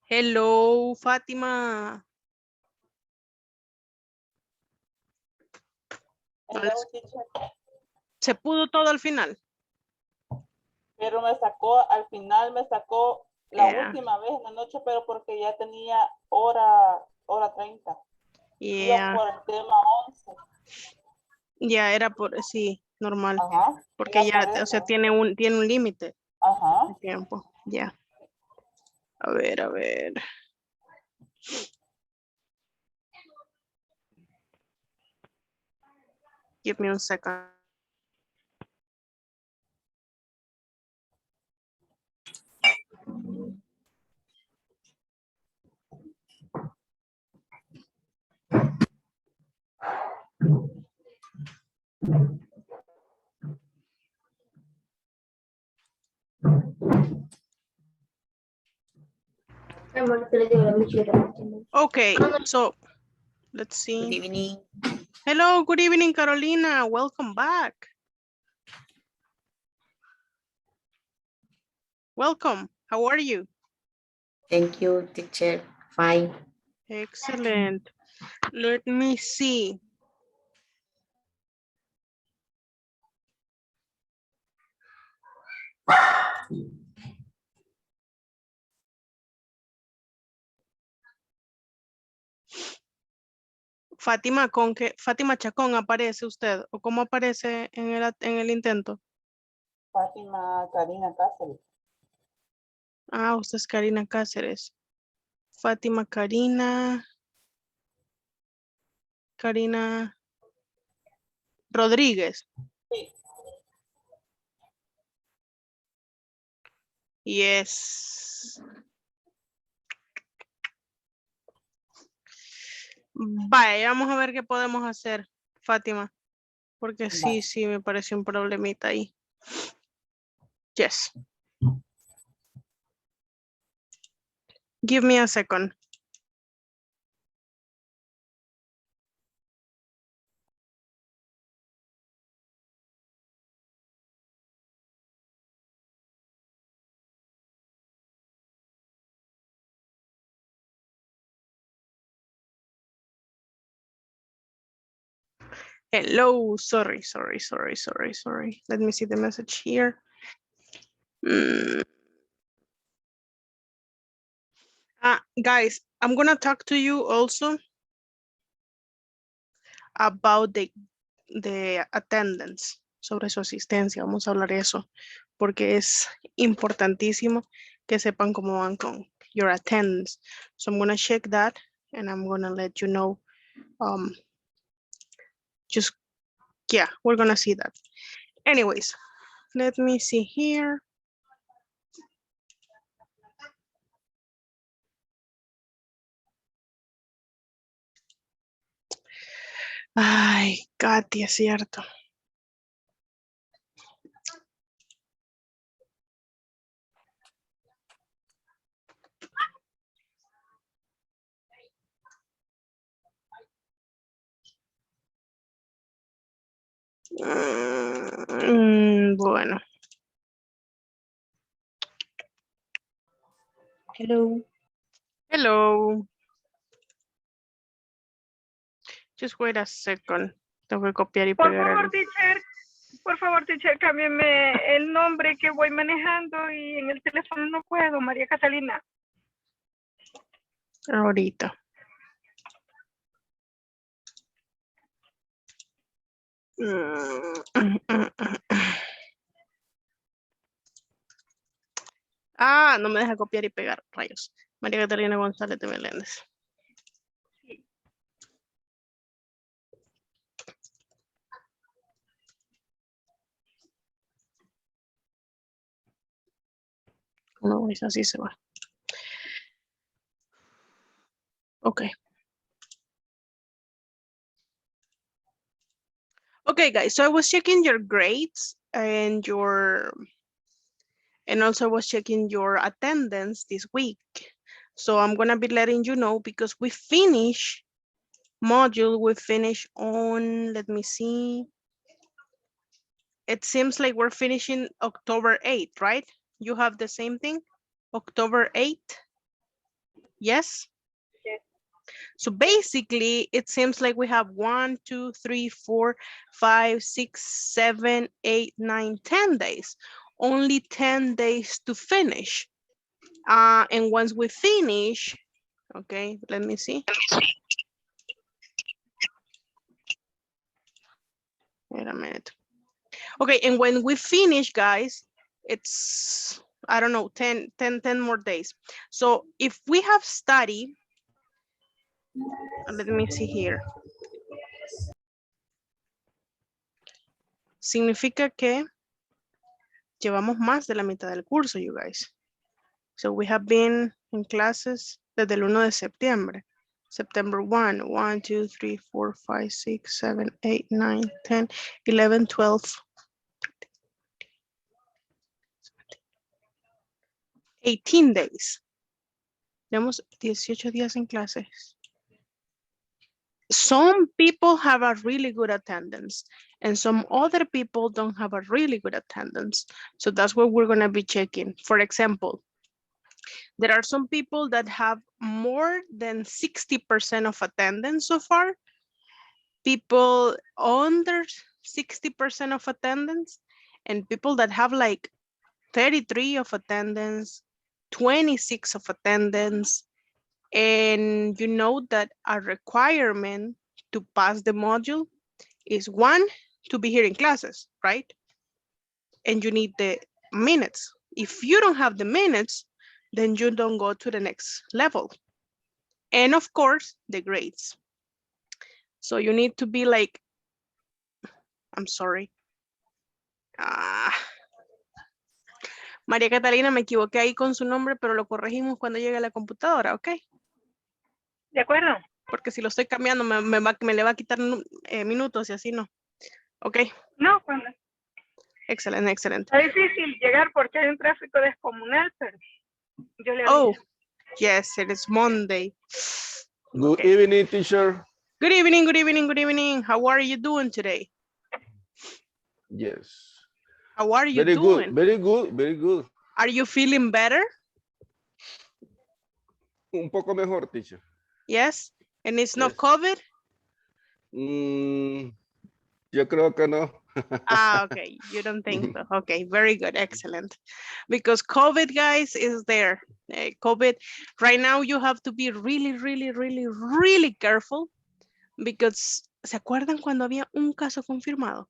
Hello, Fátima. No Hello, teacher. ¿Se pudo todo al final? Pero al final me sacó la Yeah, última vez en la noche, pero porque ya tenía hora 30. Iba yeah. por el tema 11. Ya era por, sí, normal. Ajá, Porque iba por ya, o sea, eso. tiene un límite de Ajá. tiempo. Ya. A ver, a ver. Give me a second. Okay, so let's Good see. evening. Hello, good evening, Carolina. Welcome back. Welcome. How are you? Thank you, teacher. Fine. Excellent. Let me see. Fátima, ¿con qué? Fátima Chacón aparece usted o cómo aparece en el intento? Fátima Karina Cáceres. Ah, usted es Karina Cáceres. Fátima Karina Rodríguez. Sí. Yes. Vaya, vamos a ver qué podemos hacer, Fátima. Porque sí, Vale. sí, me pareció un problemita ahí. Yes. Give me a second. Hello, sorry. Let me see the message here. Guys, I'm gonna talk to you also about the attendance, sobre su asistencia. Vamos a hablar de eso, porque es importantísimo que sepan cómo van con your attendance. So I'm gonna check that and I'm gonna let you know. Just, yeah, we're gonna see that. Anyways, let me see here. Ay, Katy, es cierto. Bueno. Hello. Hello. Just wait a second. Tengo que copiar y Por pegar favor, teacher, cámbiame el nombre que voy manejando y en el teléfono no puedo, María Catalina. ahorita. Ah, no me deja copiar y pegar, rayos. María Catalina González de Meléndez. Sí. No, es así se va. Okay. Okay, guys, so I was checking your grades and also I was checking your attendance this week. So I'm gonna be letting you know because we finish on, let me see. It seems like we're finishing October 8th, right? You have the same thing, October 8th? Yes? Yes. So basically, it seems like we have 1, 2, 3, 4, 5, 6, 7, 8, 9, 10 days. Only 10 days to finish. And once we finish, okay, let me see. Wait a minute. Okay, and when we finish, guys, it's, I don't know, 10 more days. So if we have study, let me see here. Significa que llevamos más de la mitad del curso, you guys. So we have been in classes desde el 1 de septiembre. September 1, 1, 2, 3, 4, 5, 6, 7, 8, 9, 10, 11, 12. 18 days. Tenemos 18 días en clases. Some people have a really good attendance and some other people don't have a really good attendance. So that's what we're going to be checking. For example, there are some people that have more than 60% of attendance so far. People under 60% of attendance and people that have like 33 of attendance, 26 of attendance. And you know that a requirement to pass the module is 1, to be here in classes, right? And you need the minutes. If you don't have the minutes, then you don't go to the next level. And of course, the grades. So you need to be like, I'm sorry. María Catalina, me equivoqué ahí con su nombre, pero lo corregimos cuando llegue a la computadora, ¿ok? ¿De acuerdo? Porque si lo estoy cambiando, me le va a quitar minutos y así no. ¿Ok? No, cuando Excelente, excelente. está difícil llegar porque hay un tráfico descomunal, pero yo le Oh, aviso. yes, it is Monday. Good Okay. evening, teacher. Good evening, good evening, good evening. How are you doing today? Yes. How are you Very doing? good, very good, very good. Are you feeling better? Un poco mejor, teacher. Yes? And it's not Yes. COVID? Yo creo que no. Okay, you don't think so. Okay, very good, excellent. Because COVID, guys, is there. COVID, right now you have to be really, really, really, really careful because, ¿se acuerdan cuando había un caso confirmado?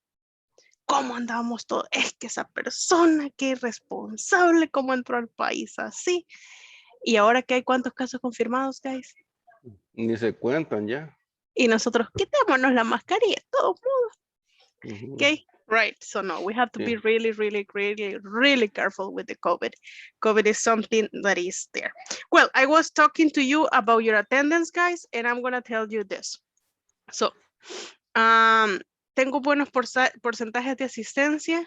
¿Cómo andábamos todos? Es que esa persona, qué irresponsable, cómo entró al país así. Y ahora que hay cuántos casos confirmados, guys. Ni se cuentan ya. Y nosotros, quitémonos la mascarilla, todo mundo. Ujú. Okay, right. So no, we have to be Yeah. really, really, really, really careful with the COVID. COVID is something that is there. Well, I was talking to you about your attendance, guys, and I'm gonna tell you this. So, tengo buenos porcentajes de asistencia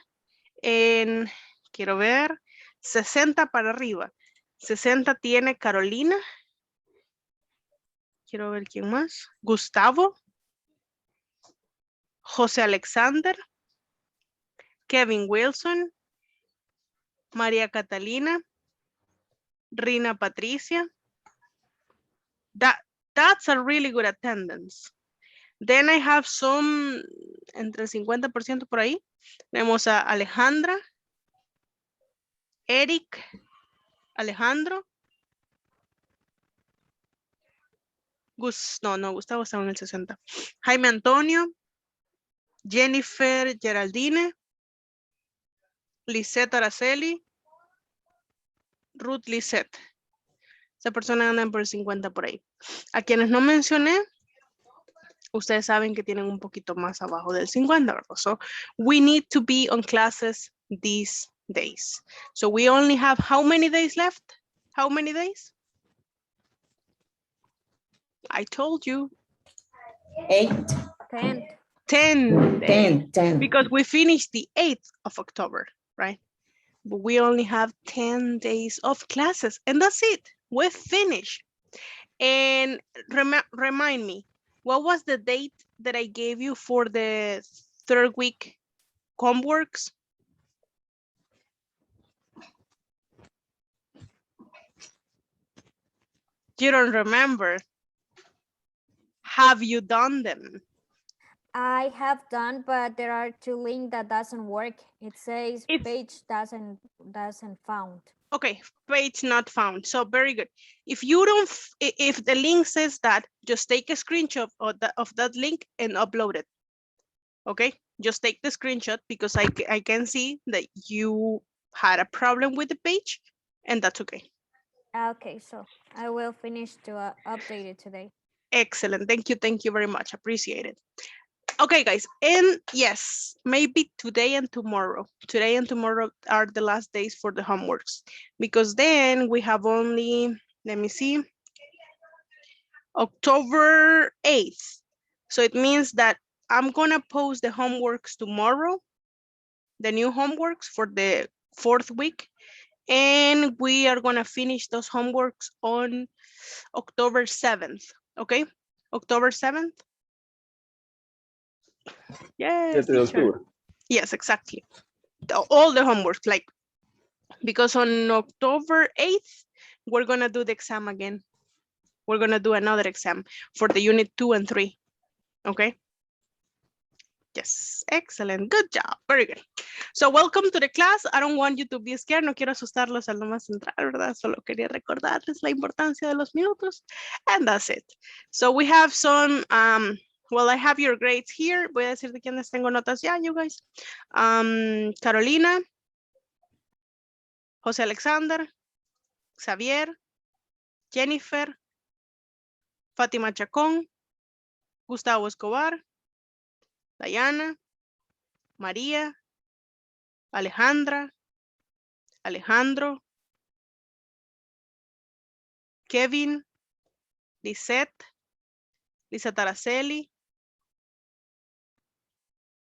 en, quiero ver, 60 para arriba. 60 tiene Carolina. Quiero ver quién más. Gustavo. José Alexander. Kevin Wilson. María Catalina. Rina Patricia. That's a really good attendance. Then I have some, entre el 50% por ahí. Tenemos a Alejandra. Eric. Alejandro. No, Gustavo estaba en el 60. Jaime Antonio. Jennifer Geraldine. Lisette Araceli. Ruth Lisette. Esa persona anda por el 50 por ahí. A quienes no mencioné, ustedes saben que tienen un poquito más abajo del 50, ¿verdad? So we need to be on classes these days. So we only have how many days left? How many days? I told you. 8, 10. 10 days. 10. Because we finished the 8th of October, right? But we only have 10 days of classes and that's it. We're finished. And remind me, what was the date that I gave you for the 3rd week homeworks? You don't remember. Have you done them? I have done, but there are two links that doesn't work. It says If page doesn't found. okay, page not found. So very good. If you don't, if the link says that, just take a screenshot of that link and upload it. Okay, just take the screenshot because I can see that you had a problem with the page, and that's okay. Okay, so I will finish to update it today. Excellent. Thank you very much. Appreciate it. Okay, guys, and yes, maybe today and tomorrow. Today and tomorrow are the last days for the homeworks because then we have only, let me see, October 8th. So it means that I'm gonna post the homeworks tomorrow, the new homeworks for the 4th week, and we are gonna finish those homeworks on October 7th, okay? October 7th. Yes, 7 de teacher. octubre. Yes, exactly. All the homework, like, because on October 8th, we're gonna do the exam again. We're gonna do another exam for the unit 2 and 3, okay? Yes, excellent, good job, very good. So welcome to the class. I don't want you to be scared, no quiero asustarlos al nomás entrar, ¿verdad? Solo quería recordarles la importancia de los minutos, and that's it. So we have some, well, I have your grades here. Voy a decir de quiénes tengo notas ya, you guys. Carolina, José Alexander, Xavier, Jennifer, Fátima Chacón, Gustavo Escobar, Diana, María, Alejandra, Alejandro, Kevin, Lisette, Lisa Taraceli,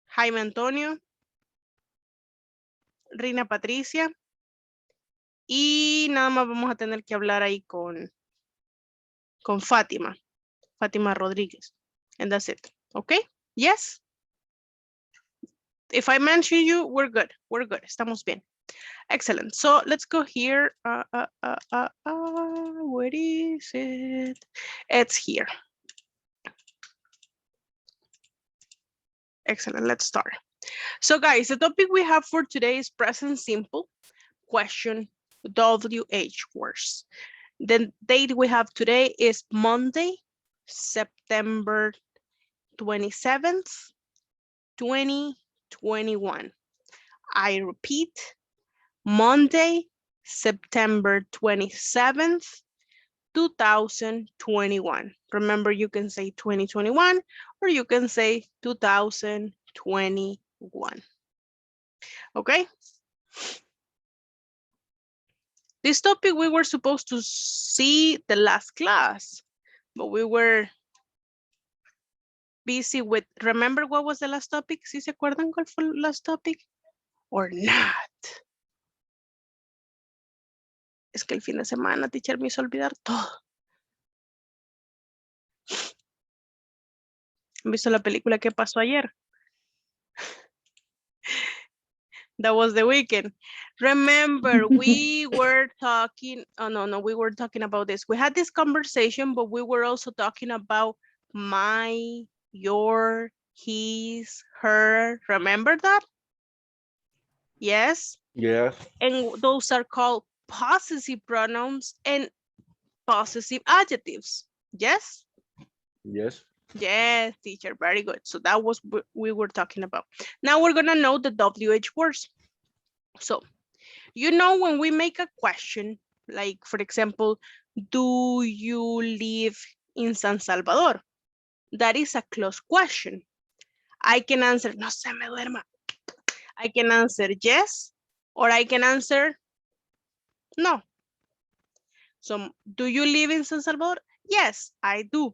Jaime Antonio, Rina Patricia, y nada más vamos a tener que hablar ahí con Fátima Rodríguez, and that's it, okay? Yes? If I mention you, we're good, estamos bien. Excellent. So let's go here. Where is it? It's here. Excellent. Let's start. So guys, the topic we have for today is present simple question WH words. The date we have today is Monday, September 27th, 2021. I repeat, Monday, September 27th, 2021. Remember, you can say 2021 or you can say 2021. Okay? This topic we were supposed to see the last class, but we were busy with, remember what was the last topic? ¿Sí se acuerdan cuál fue el last topic? Or not? Es que el fin de semana, teacher, me hizo olvidar todo. ¿Han visto la película que pasó ayer? That was the weekend. Remember, we were talking, oh no, we were talking about this. We had this conversation, but we were also talking about my, your, his, her. Remember that? Yes? Yes. And those are called possessive pronouns and possessive adjectives. Yes? Yes. Yes, teacher, very good. So that was what we were talking about. Now we're gonna know the WH words. So, you know, when we make a question, like for example, do you live in San Salvador? That is a closed question. I can answer, no se me duerma. I can answer yes, or I can answer no. So, do you live in San Salvador? Yes, I do.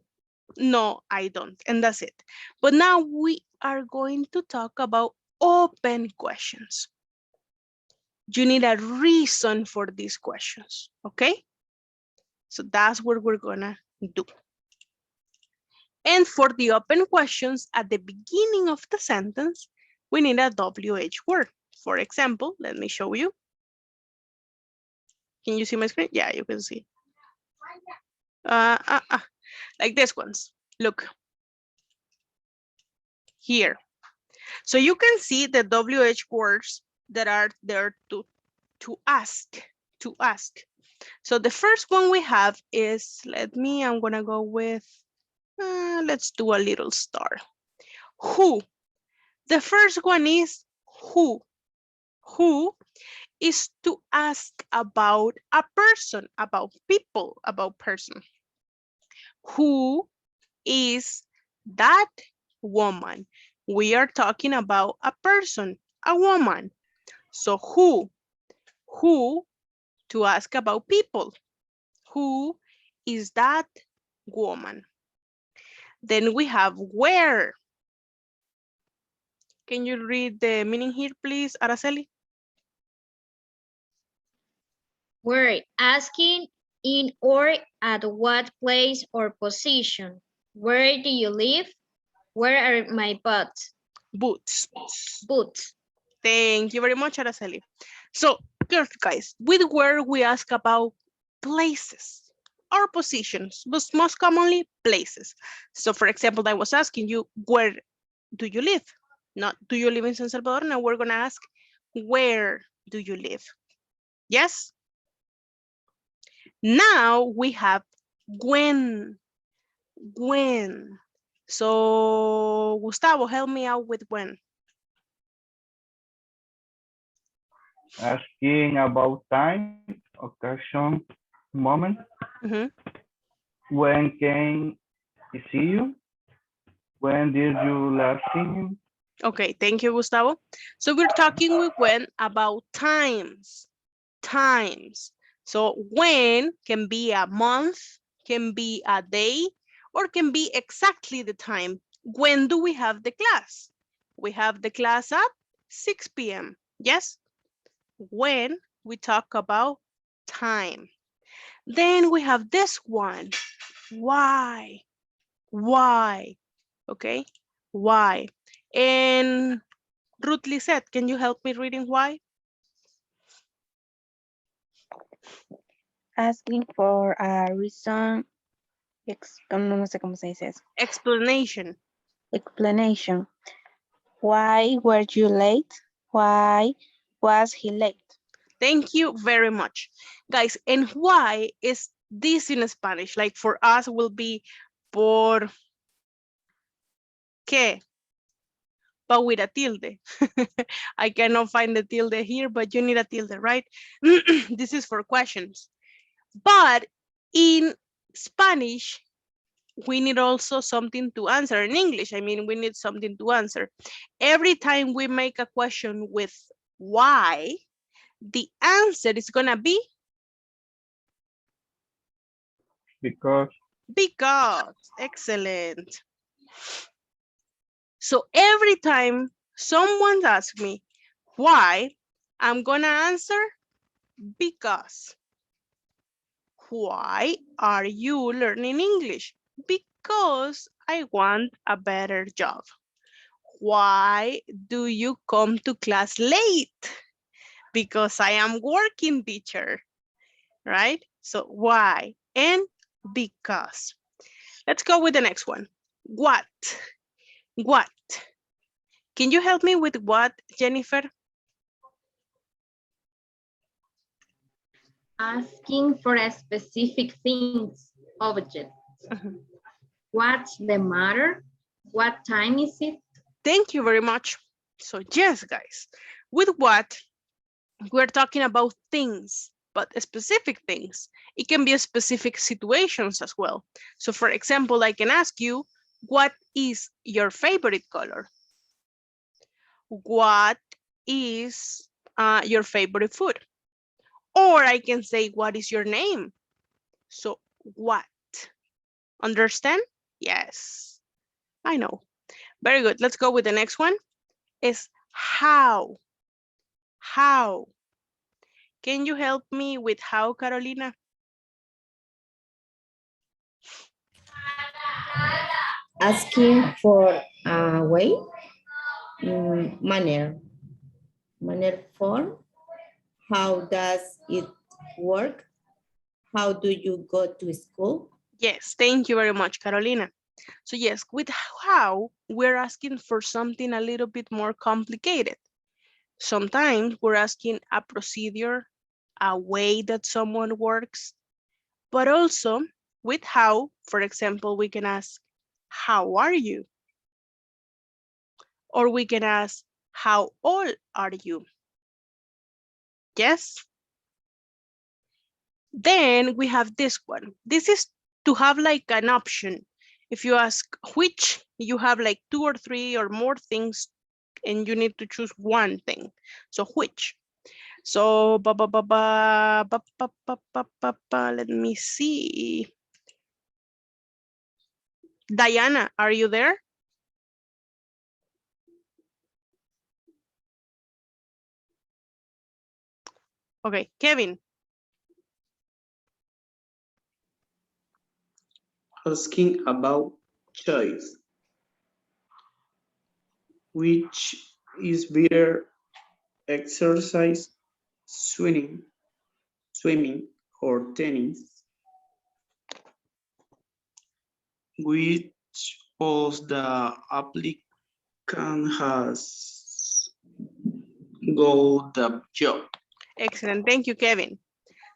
No, I don't. And that's it. But now we are going to talk about open questions. You need a reason for these questions, okay? So that's what we're gonna do. And for the open questions at the beginning of the sentence, we need a WH word. For example, let me show you. Can you see my screen? Yeah, you can see. Like this ones. Look here. So you can see the WH words that are there to ask, to ask. So the first one we have is, I'm gonna go with, let's do a little star. Who? The first one is who. Who is to ask about a person, about people, about person. Who is that woman? We are talking about a person, a woman. So who to ask about people. Who is that woman? Then we have where. Can you read the meaning here, please, Araceli? Where, asking in or at what place or position. Where do you live? Where are my boots? Boots. Boots. Thank you very much, Araceli. So, good guys, with where we ask about places or positions, but most commonly places. So, for example, I was asking you, where do you live? Not, do you live in San Salvador? Now we're gonna ask, where do you live? Yes? Now we have when. When. So, Gustavo, help me out with when. Asking about time, occasion, moment. Mhm. When can I see you? When did you last see him? Okay, thank you, Gustavo. So we're talking with when about times. Times. So when can be a month, can be a day, or can be exactly the time. When do we have the class? We have the class at 6 p.m. Yes? When we talk about time. Then we have this one. Why? Why? Okay? Why? And Ruth Lisette, can you help me reading why? Asking for a reason, no sé cómo se dice eso. Explanation. Explanation. Why were you late? Why was he late? Thank you very much. Guys, and why is this in Spanish? Like for us will be por qué, but with a tilde. I cannot find the tilde here, but you need a tilde, right? This is for questions. But in Spanish, we need also something to answer. In English, I mean, we need something to answer. Every time we make a question with why, the answer is gonna be Because. because. Excellent. So every time someone asks me why, I'm gonna answer because. Why are you learning English? Because I want a better job. Why do you come to class late? Because I am working, teacher, right? So why and because. Let's go with the next one. What? What? Can you help me with what, Jennifer? Asking for a specific things, object. Mhm. What's the matter? What time is it? Thank you very much. So yes, guys, with what we're talking about things, but specific things. It can be a specific situations as well. So for example, I can ask you, what is your favorite color? What is your favorite food? Or I can say, what is your name? So what? Understand? Yes, I know. Very good. Let's go with the next one. Is how. How. Can you help me with how, Carolina? Asking for a way, manner form. How does it work? How do you go to school? Yes, thank you very much, Carolina. So yes, with how, we're asking for something a little bit more complicated. Sometimes we're asking a procedure, a way that someone works, but also with how, for example, we can ask, how are you? Or we can ask, how old are you? Yes? Then we have this one. This is to have like an option. If you ask which, you have like 2 or 3 or more things and you need to choose one thing. So which? So let me see. Diana, are you there? Okay, Kevin. Asking about choice. Which is better, exercise, swimming or tennis? Which of the applicant has got the job? Excellent, thank you, Kevin.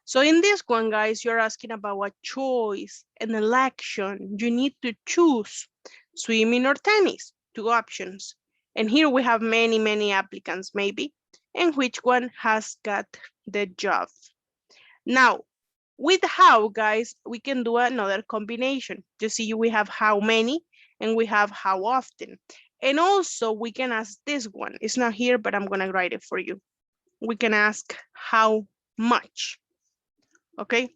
So in this one, guys, you're asking about a choice, an election. You need to choose swimming or tennis, 2 options. And here we have many, many applicants maybe, and which one has got the job. Now, with how, guys, we can do another combination. You see, we have how many and we have how often. And also we can ask this one. It's not here, but I'm gonna write it for you. We can ask how much. Okay,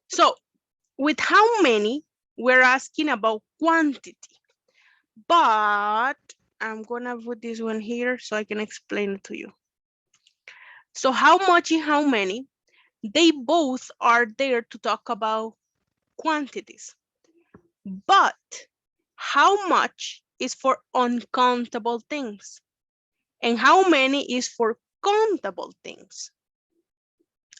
so with how many, we're asking about quantity, but I'm gonna put this one here so I can explain it to you. So how much and how many, they both are there to talk about quantities, but how much is for uncountable things and how many is for countable things.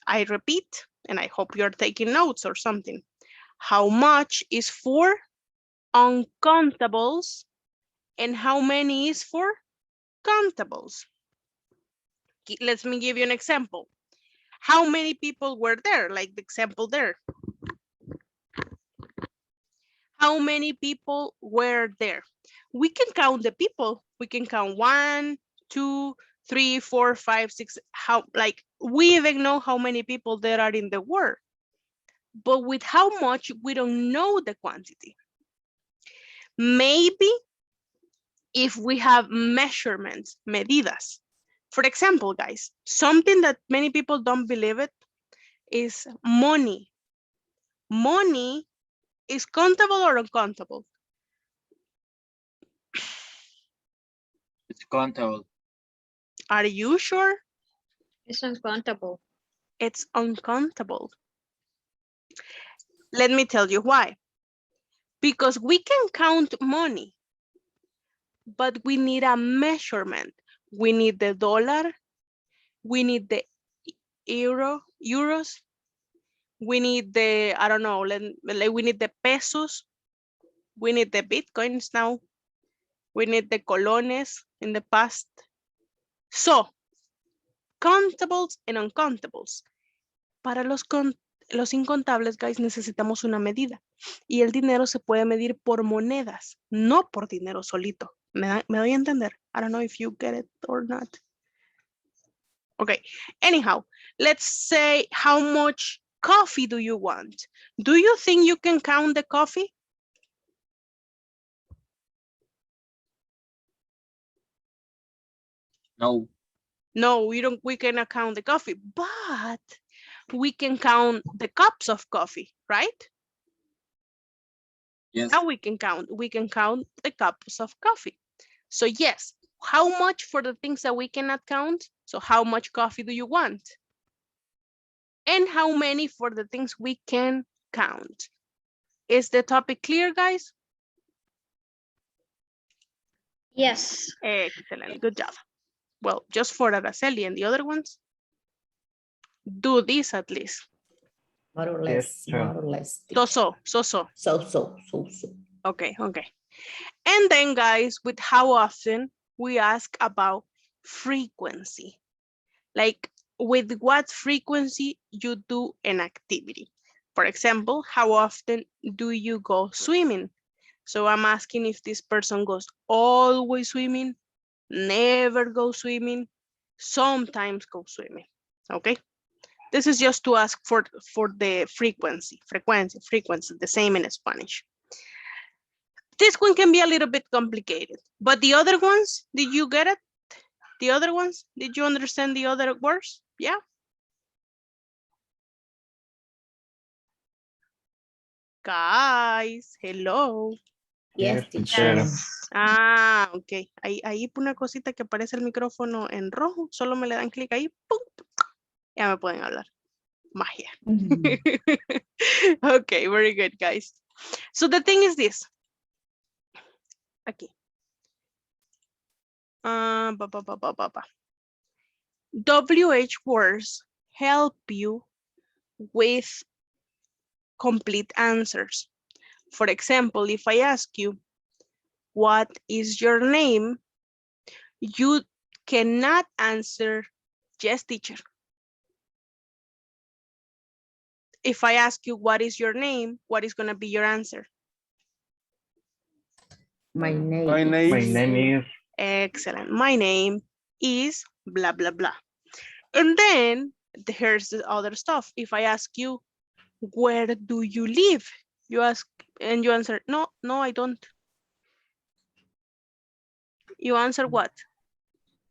I repeat, and I hope you're taking notes or something. How much is for uncountables and how many is for countables? Let me give you an example. How many people were there? Like the example there. How many people were there? We can count the people. We can count 1, 2, 3, 4, 5, 6. How, like, we even know how many people there are in the world. But with how much, we don't know the quantity. Maybe if we have measurements, medidas. For example, guys, something that many people don't believe it is money. Money is countable or uncountable? It's countable. Are you sure? It's uncountable. It's uncountable. Let me tell you why. Because we can count money, but we need a measurement. We need the dollar, we need the euros, we need the, I don't know, we need the pesos, we need the bitcoins now, we need the colones in the past. So, countables and uncountables. Para los incontables, guys, necesitamos una medida. Y el dinero se puede medir por monedas, no por dinero solito. ¿Me doy a entender? I don't know if you get it or not. Okay, anyhow, let's say how much coffee do you want? Do you think you can count the coffee? No. No, we cannot count the coffee, but we can count the cups of coffee, right? Yes. Now we can count the cups of coffee. So yes, how much for the things that we cannot count? So how much coffee do you want? And how many for the things we can count? Is the topic clear, guys? Yes. Excellent, good job. Well, just for Araceli and the other ones, do this at least. More or Yes, less, sure. more or less. So. So. Okay. And then guys, with how often, we ask about frequency. Like with what frequency you do an activity. For example, how often do you go swimming? So I'm asking if this person goes always swimming, never go swimming, sometimes go swimming. Okay. This is just to ask for the frequency, the same in Spanish. This one can be a little bit complicated, but the other ones, did you get it? The other ones, did you understand the other words? Yeah. Guys, hello. Yes, Yes, teacher. teacher. Ah, ok. Ahí una cosita que aparece el micrófono en rojo, solo me le dan clic ahí, ¡pum! Ya me pueden hablar. Magia. Okay, very good, guys. So the thing is this. Aquí. WH words help you with complete answers. For example, if I ask you, what is your name? You cannot answer, yes, teacher. If I ask you, what is your name? What is going to be your answer? My name. My name is. Excellent. My name is blah, blah, blah. And then here's the other stuff. If I ask you, where do you live? You ask and you answer, no, I don't. You answer what?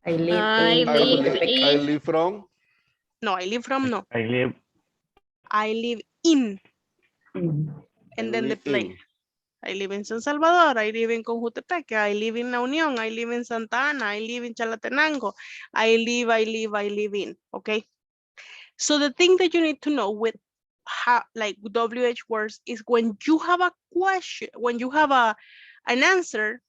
I live I live from. No, I live from, no. I live. I live in. And then the place. I live in San Salvador. I live in Conjutepeque. I live in La Unión. I live in Santa Ana. I live in Chalatenango. I live in. Okay. So the thing that you need to know with how, like WH words, is when you have a question, when you have an answer,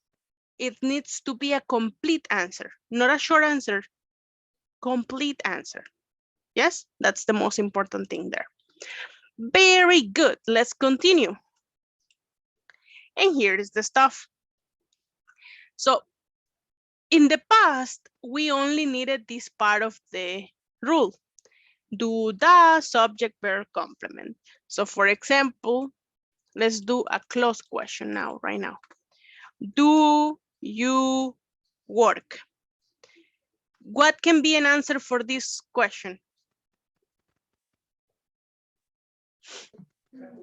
it needs to be a complete answer, not a short answer, complete answer. Yes, that's the most important thing there. Very good. Let's continue. And here is the stuff. So in the past, we only needed this part of the rule. Do the subject verb complement. So for example, let's do a close question now, right now. Do you work? What can be an answer for this question?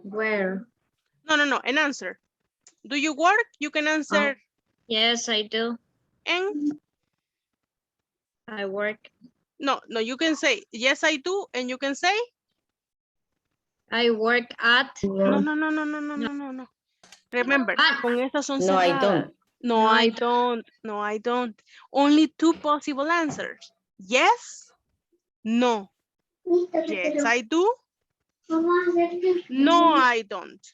Where? No, an answer. Do you work? You can answer. Oh, yes, I do. And? I work. No, you can say, yes, I do. And you can say? I work at. No. Remember, con esas son No, I cerradas. don't. No, I don't. Only two possible answers. Yes, no. Yes, I do. No, I don't.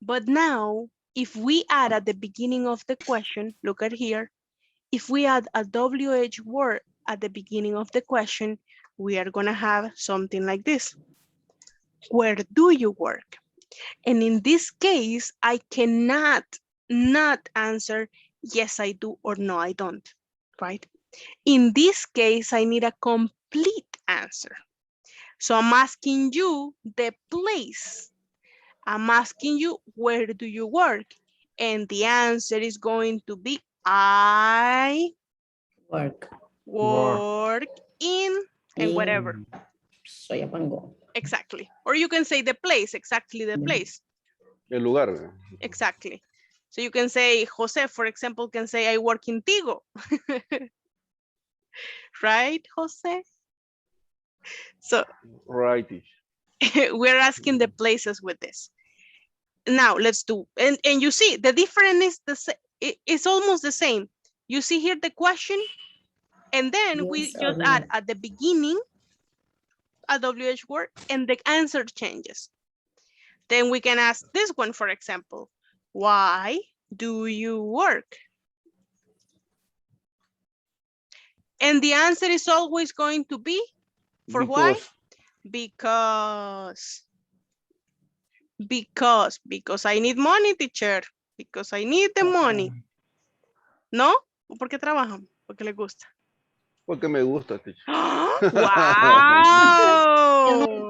But now, if we add at the beginning of the question, look at here. If we add a WH word at the beginning of the question, we are going to have something like this. Where do you work? And in this case, I cannot not answer, yes, I do, or no, I don't, right? In this case, I need a complete answer. So I'm asking you the place. I'm asking you, where do you work? And the answer is going to be, I Work in, and whatever. Soyapango. Exactly. Or you can say the place, exactly the place. El lugar. Exactly. So you can say, Jose, for example, can say, I work in Tigo. Right, Jose? So Right. we're asking the places with this. Now let's do, and you see the difference is it's almost the same. You see here the question, and then Yes, we just add at the beginning a WH word and the answer changes. Then we can ask this one, for example, why do you work? And the answer is always going to be, for why? Because I need money, teacher. Because I need the money. ¿No? ¿O por qué trabajan? Porque les gusta. Porque me gusta, teacher. ¡Wow!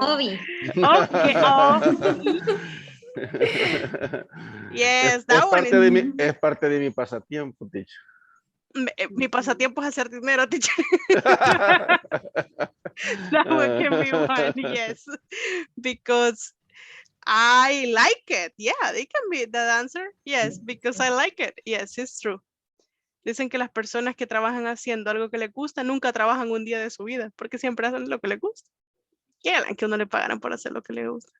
Hobby. Okay. Oh. Yes, that one Es parte de mi pasatiempo, teacher. Mi pasatiempo es hacer dinero, teacher. That one can be one, yes. Because I like it. Yeah, it can be the answer. Yes, because I like it. Yes, it's true. Dicen que las personas que trabajan haciendo algo que les gusta nunca trabajan un día de su vida, porque siempre hacen lo que les gusta. Quieran que uno le pagaran por hacer lo que le gusta.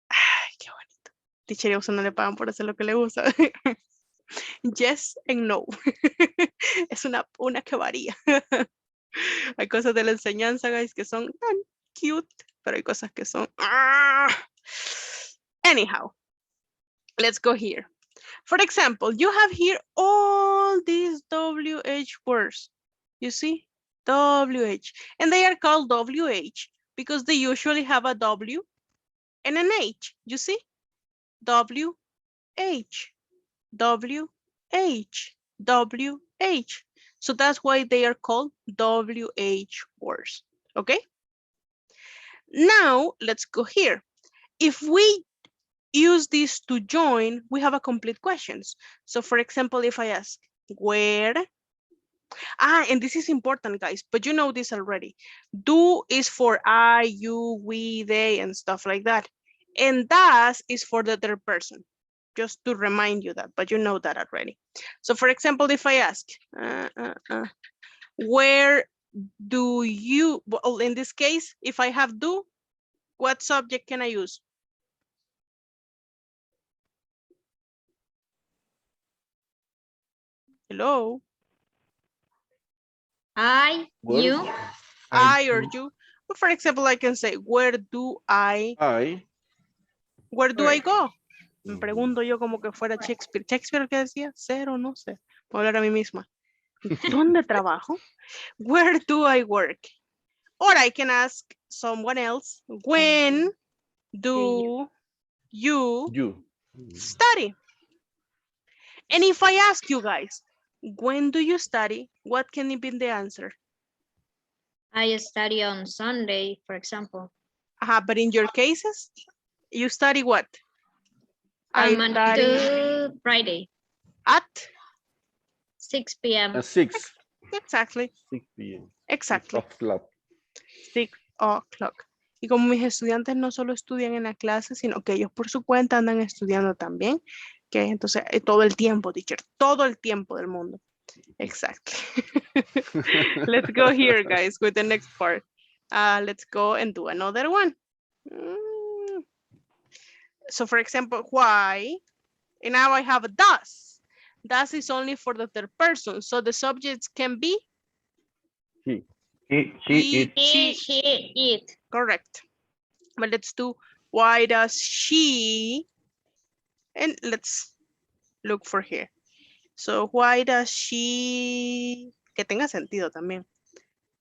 Ay, qué bonito. Teacher, y a usted no le pagan por hacer lo que le gusta. Yes and no. Es una que varía. Hay cosas de la enseñanza, guys, que son tan cute, pero hay cosas que son... Anyhow, let's go here. For example, you have here all these WH words. You see? WH. And they are called WH because they usually have a W and an H. You see? WH. WH. WH. So that's why they are called WH words. Okay? Now, let's go here. If we use this to join, we have a complete questions. So for example, if I ask, where? And this is important, guys, but you know this already. Do is for I, you, we, they, and stuff like that. And das is for the third person. Just to remind you that, but you know that already. So for example, if I ask, where do you, well, in this case, if I have do, what subject can I use? Hello? I, Where? you. I or you. Well, for example, I can say, where do I go? Me pregunto yo como que fuera Shakespeare. ¿Shakespeare qué decía? Ser o no ser. Voy a hablar a mí misma. ¿Dónde trabajo? Where do I work? Or I can ask someone else, when do you study? And if I ask you guys, when do you study? What can it be the answer? I study on Sunday, for example. But in your cases, you study what? Monday to Friday. At 6 p.m. At 6. Exactly. 6 p.m. Exactly. 6 o'clock. 6 o'clock. Y como mis estudiantes no solo estudian en la clase, sino que ellos por su cuenta andan estudiando también, que entonces todo el tiempo, teacher, todo el tiempo del mundo. Exactly. Let's go here, guys, with the next part. Let's go and do another one. So for example, why? And now I have a does. Does is only for the third person. So the subjects can be He, she, it. She, it. Correct. But let's do why does she, and let's look for here. So why does she, que tenga sentido también.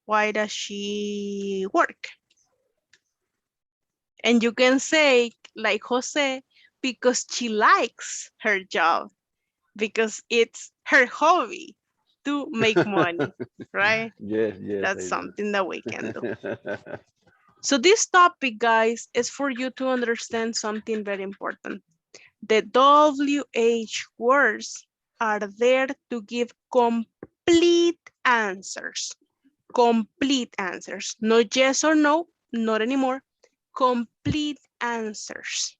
Why does she work? And you can say, like Jose, because she likes her job, because it's her hobby to make money, right? Yes. That's something that we can do. So this topic, guys, is for you to understand something very important. The WH words are there to give complete answers. Complete answers. Not yes or no, not anymore. Complete answers.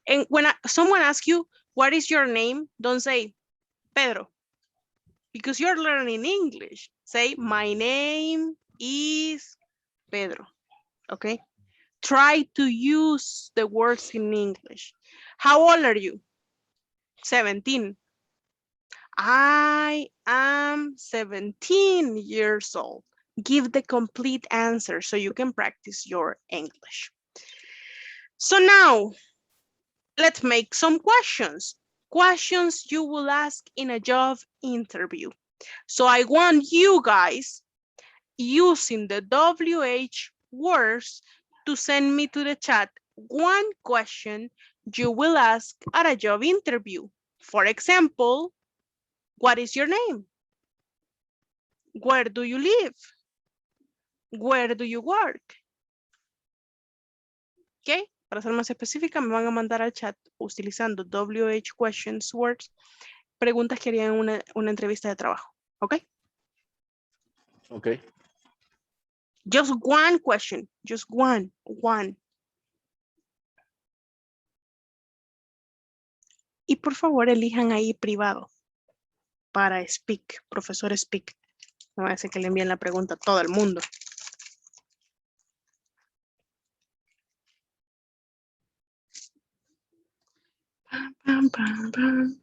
And when someone asks you, what is your name? Don't say, Pedro. Because you're learning English. Say, my name is Pedro. Okay? Try to use the words in English. How old are you? 17. I am 17 years old. Give the complete answer so you can practice your English. So now, let's make some questions. Questions you will ask in a job interview. So I want you guys, using the WH words to send me to the chat one question you will ask at a job interview. For example, what is your name? Where do you live? Where do you work? ¿Ok? Para ser más específica, me van a mandar al chat utilizando WH questions words, preguntas que harían una entrevista de trabajo. ¿Ok? Ok. Just one question. Just one. Y por favor, elijan ahí privado para speak, profesor speak. No va a decir que le envíen la pregunta a todo el mundo. Pam, pam, pam.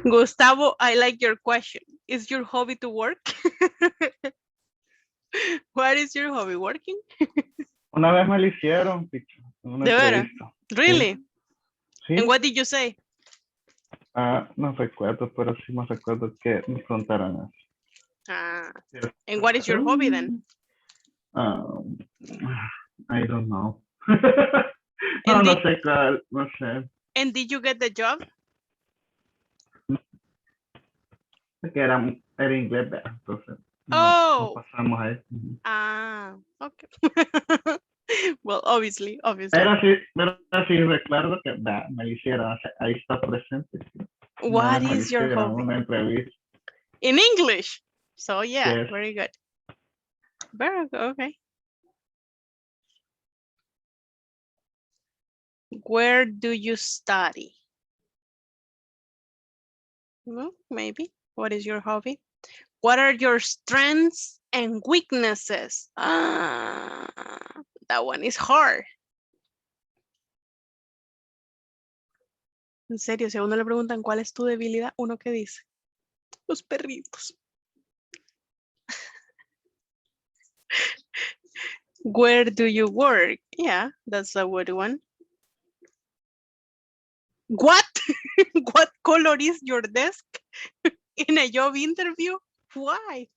Gustavo, I like your question. Is your hobby to work? What is your hobby? Working? Una vez me lo hicieron, teacher, en una ¿De veras? entrevista. Really? Sí. And what did you say? No recuerdo, pero sí me recuerdo que me contaron eso. And what is your hobby then? I don't know. And no sé cuál, no sé. And did you get the job? Que era inglés, entonces Oh. no pasamos ahí. Okay. Well, obviously. Pero sí recuerdo que me lo hicieron, ahí está presente. What is your hobby? Una entrevista. In English. So yeah, Yes. very good. Very good, okay. Where do you study? Well, maybe. What is your hobby? What are your strengths and weaknesses? That one is hard. En serio, si a uno le preguntan cuál es tu debilidad, ¿uno qué dice? Los perritos. Where do you work? Yeah, that's a good one. What? What color is your desk in a job interview? Why?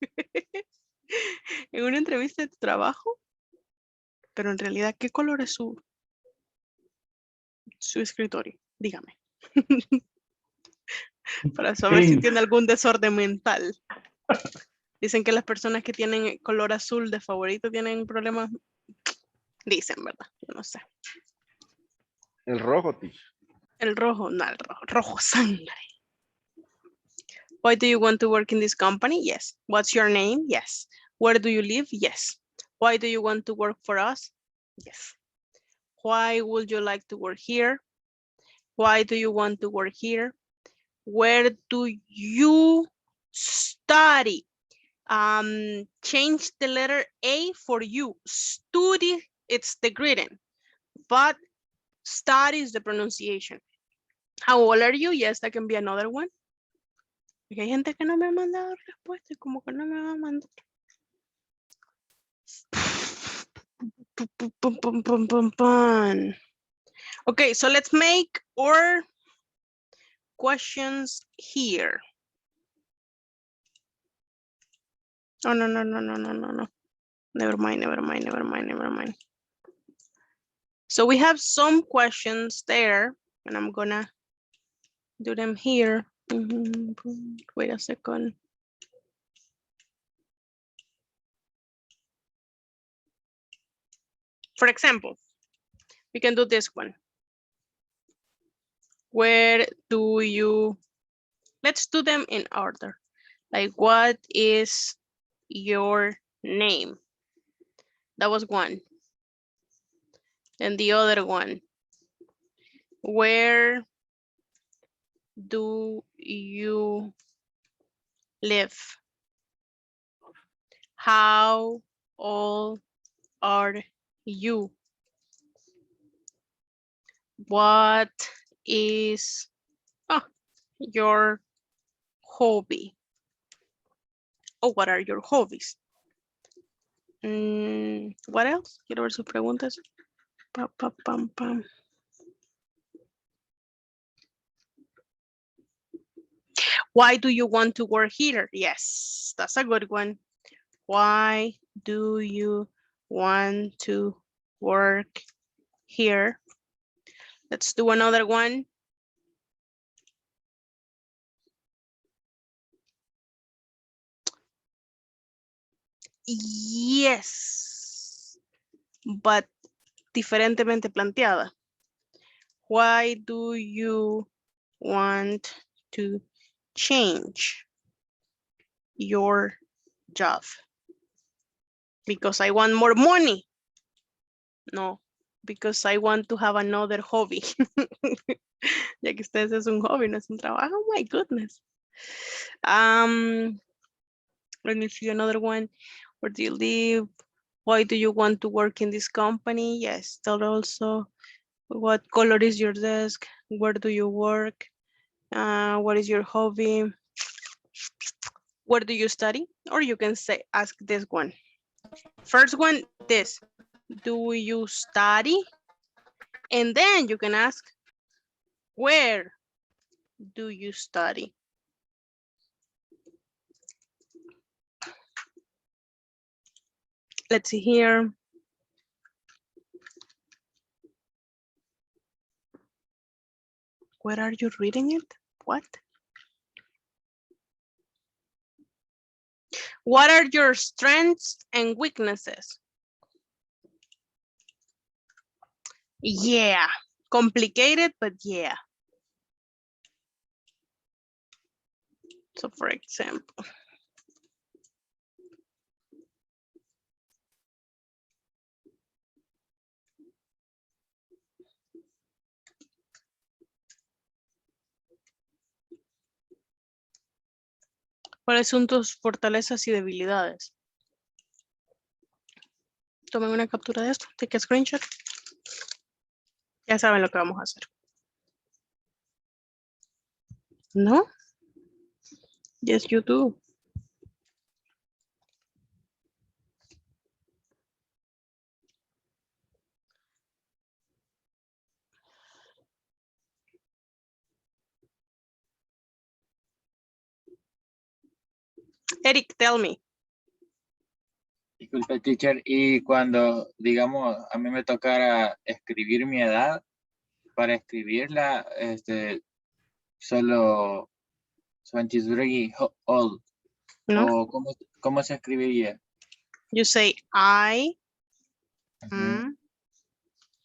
En una entrevista de trabajo. Pero en realidad, ¿qué color es su escritorio? Dígame. Para saber si tiene algún desorden mental. Dicen que las personas que tienen color azul de favorito tienen problemas. Dicen, ¿verdad? Yo no sé. El rojo, teacher. El rojo, no, el rojo. Rojo sangre. Why do you want to work in this company? Yes. What's your name? Yes. Where do you live? Yes. Why do you want to work for us? Yes. Why would you like to work here? Why do you want to work here? Where do you study? Change the letter A for you. Study, it's the greeting, but study is the pronunciation. How old are you? Yes, that can be another one. Porque hay gente que no me ha mandado respuesta y como que no me va a mandar. Okay, so let's make our questions here. Oh, no. Never mind. So we have some questions there, and I'm gonna do them here. Wait a second. For example, we can do this one. Where do you, let's do them in order. Like, what is your name? That was one. And the other one. Where do you live? How old are you? What is your hobby? O what are your hobbies? What else? Quiero ver sus preguntas. Pa, pa, pam, pam. Why do you want to work here? Yes, that's a good one. Why do you want to work here? Let's do another one. Yes, but diferentemente planteada. Why do you want to change your job? Because I want more money. No, because I want to have another hobby. Ya que ustedes es un hobby, no es un trabajo. Oh my goodness. Let me see another one. Where do you live? Why do you want to work in this company? Yes, that also. What color is your desk? Where do you work? What is your hobby? Where do you study? Or you can say, ask this one. First one, this. Do you study? And then you can ask, where do you study? Let's see here. Where are you reading it? What? What are your strengths and weaknesses? Yeah, complicated, but yeah. So for example. ¿Cuáles son tus fortalezas y debilidades? Tomen una captura de esto, take a screenshot. Ya saben lo que vamos a hacer. ¿No? Yes, you do. Eric, tell me. Disculpe, teacher, y cuando, digamos, a mí me tocara escribir mi edad, para escribirla, solo 23 old. No. ¿O cómo se escribiría? You say, I am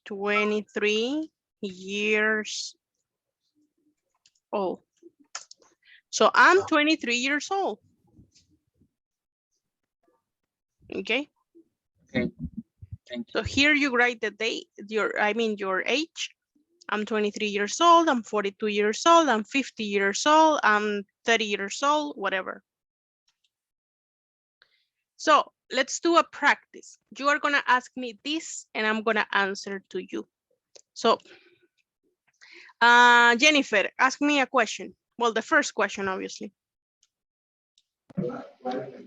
23 years old. So I'm 23 years old. Okay. Okay. Thank you. So here you write the date, your age. I'm 23 years old, I'm 42 years old, I'm 50 years old, I'm 30 years old, whatever. So let's do a practice. You are gonna ask me this and I'm gonna answer to you. So Jennifer, ask me a question. Well, the first question, obviously.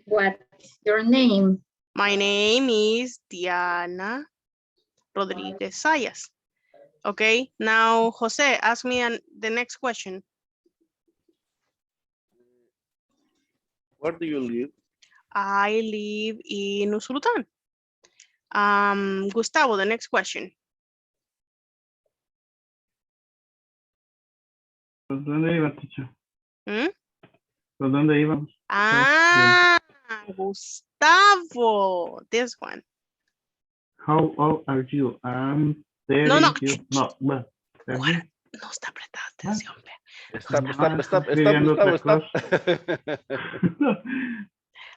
What's your name? My name is Diana Rodriguez Sayas. Okay, now Jose, ask me the next question. Where do you live? I live in Usulután. Gustavo, the next question. ¿Por dónde iban, teacher? ¿Mm? ¿Por dónde iban? Ah, Gustavo, this one. How old are you? I'm 30 No, no. years. No, well, Guarda, no está prestando atención. Ve. Escribiendo otra Stop. cosa.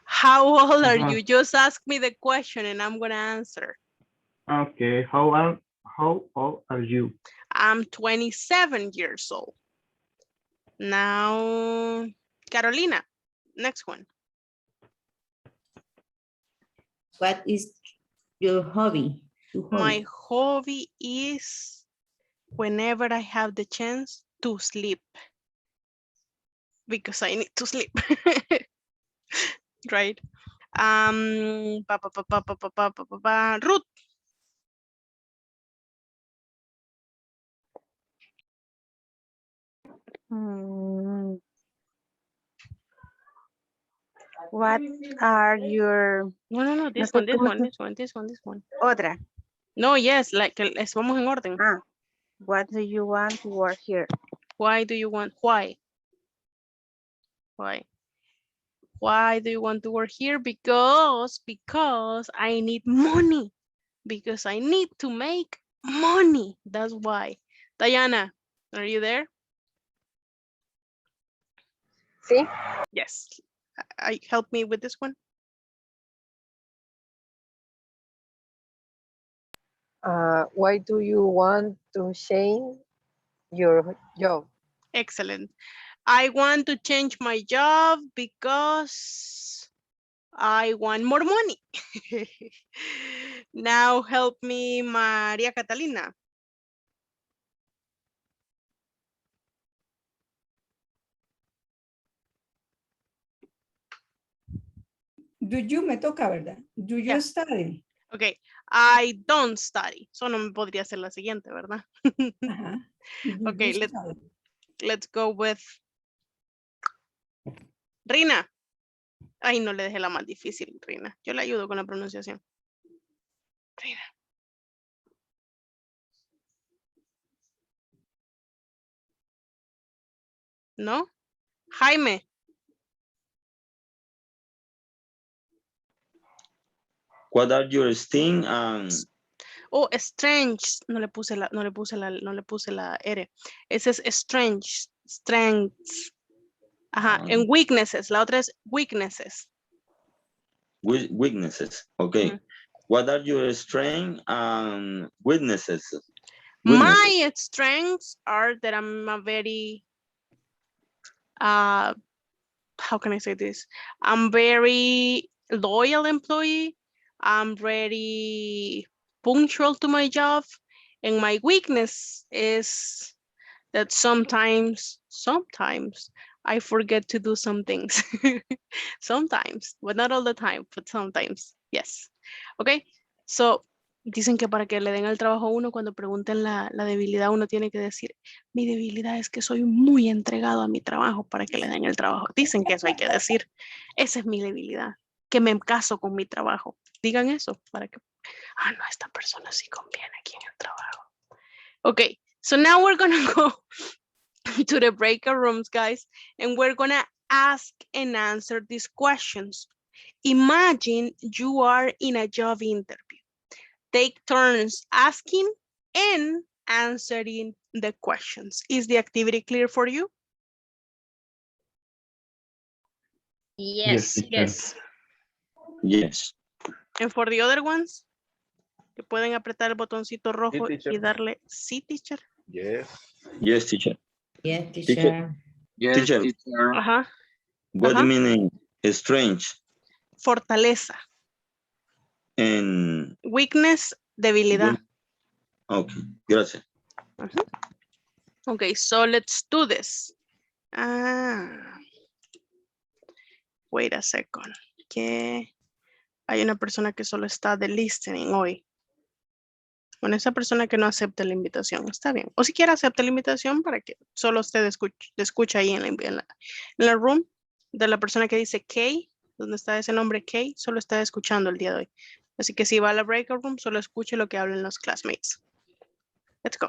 How old are Ajá. you? Just ask me the question and I'm gonna answer. Okay, how old are you? I'm 27 years old. Now, Carolina, next one. What is your hobby? My hobby is whenever I have the chance to sleep. Because I need to sleep. Right? Ruth. What are your... No, this sé one, this cómo one, se- this one. Otra. No, yes, like, vamos en orden. What do you want to work here? Why do you want, why? Why do you want to work here? Because I need money. Because I need to make money. That's why. Diana, are you there? Sí. Yes. Help me with this one. Why do you want to change your job? Excellent. I want to change my job because I want more money. Now help me, Maria Catalina. Do you me toca, ¿verdad? Do you study? Okay, I don't study. So no me podría ser la siguiente, ¿verdad? Okay, let's go with Rina. Ay, no le dejé la más difícil, Rina. Yo le ayudo con la pronunciación. Rina. ¿No? Jaime. What are your sting and... Oh, strange. No le puse la R. Ese es strange. Strengths. Ajá. En weaknesses. La otra es weaknesses. Weaknesses. Okay. What are your strengths and weaknesses? My strengths are that I'm a very, how can I say this? I'm very loyal employee. I'm very punctual to my job. And my weakness is that sometimes I forget to do some things. Sometimes, but not all the time, but sometimes, yes. Okay, so dicen que para que le den el trabajo a uno, cuando pregunten la debilidad, uno tiene que decir, mi debilidad es que soy muy entregado a mi trabajo para que le den el trabajo. Dicen que eso hay que decir. Esa es mi debilidad, que me caso con mi trabajo. Digan eso para que, no, esta persona sí conviene aquí en el trabajo. Okay, so now we're gonna go to the breakout rooms, guys, and we're gonna ask and answer these questions. Imagine you are in a job interview. Take turns asking and answering the questions. Is the activity clear for you? Yes. Yes. And for the other ones, que pueden apretar el botoncito rojo teacher. y darle sí, teacher. Yes. Yes, teacher. Yes, teacher. Yes, Teacher. teacher. Ajá. What do you mean strange? Fortaleza. And Weakness, debilidad. okay, gracias. Okay, so let's do this. Wait a second. Que hay una persona que solo está de listening hoy. Bueno, esa persona que no acepta la invitación, está bien. O si quiere acepta la invitación para que solo usted escuche ahí en la room de la persona que dice K, donde está ese nombre K, solo está escuchando el día de hoy. Así que si va a la breakout room, solo escuche lo que hablan los classmates. Let's go.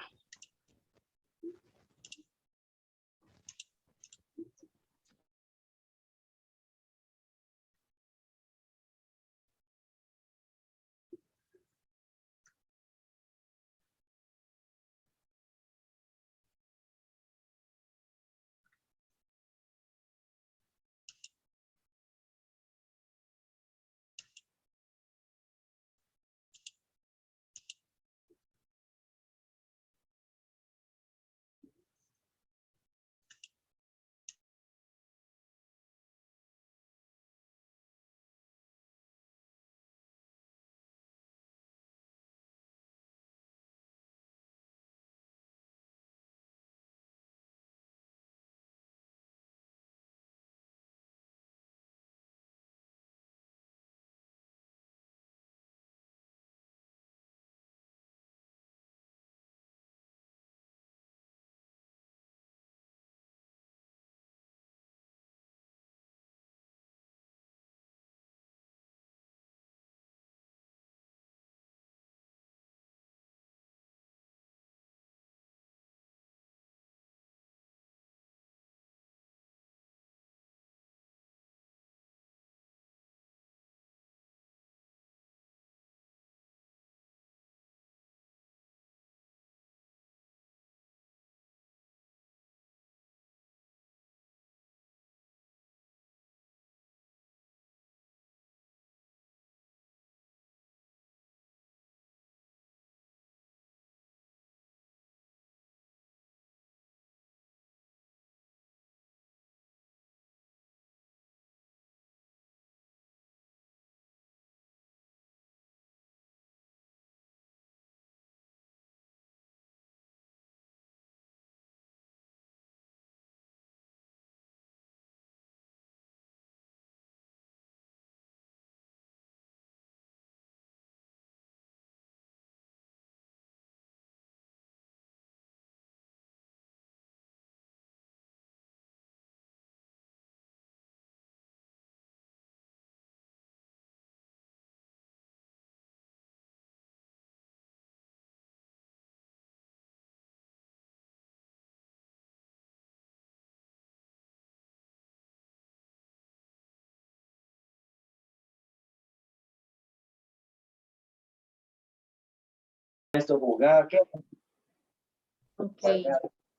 Ok.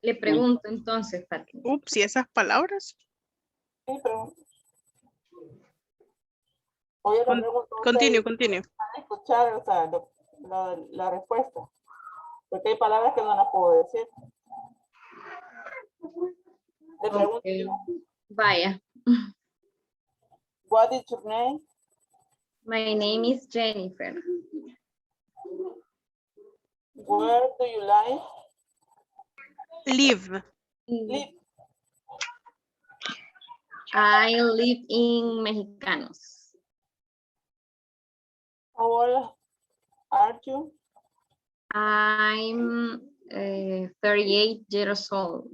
Le pregunto entonces, Pati. Ups, ¿y esas palabras? Sí, pero hoy le pregunto a Continue, ustedes continue. para escuchar, o sea, la respuesta. Porque hay palabras que no las puedo decir. Le pregunto Okay. yo, Vaya. what is your name? My name is Jennifer. Where do you live? Live. Live. I live in Mexicanos. How old are you? I'm 38 years old.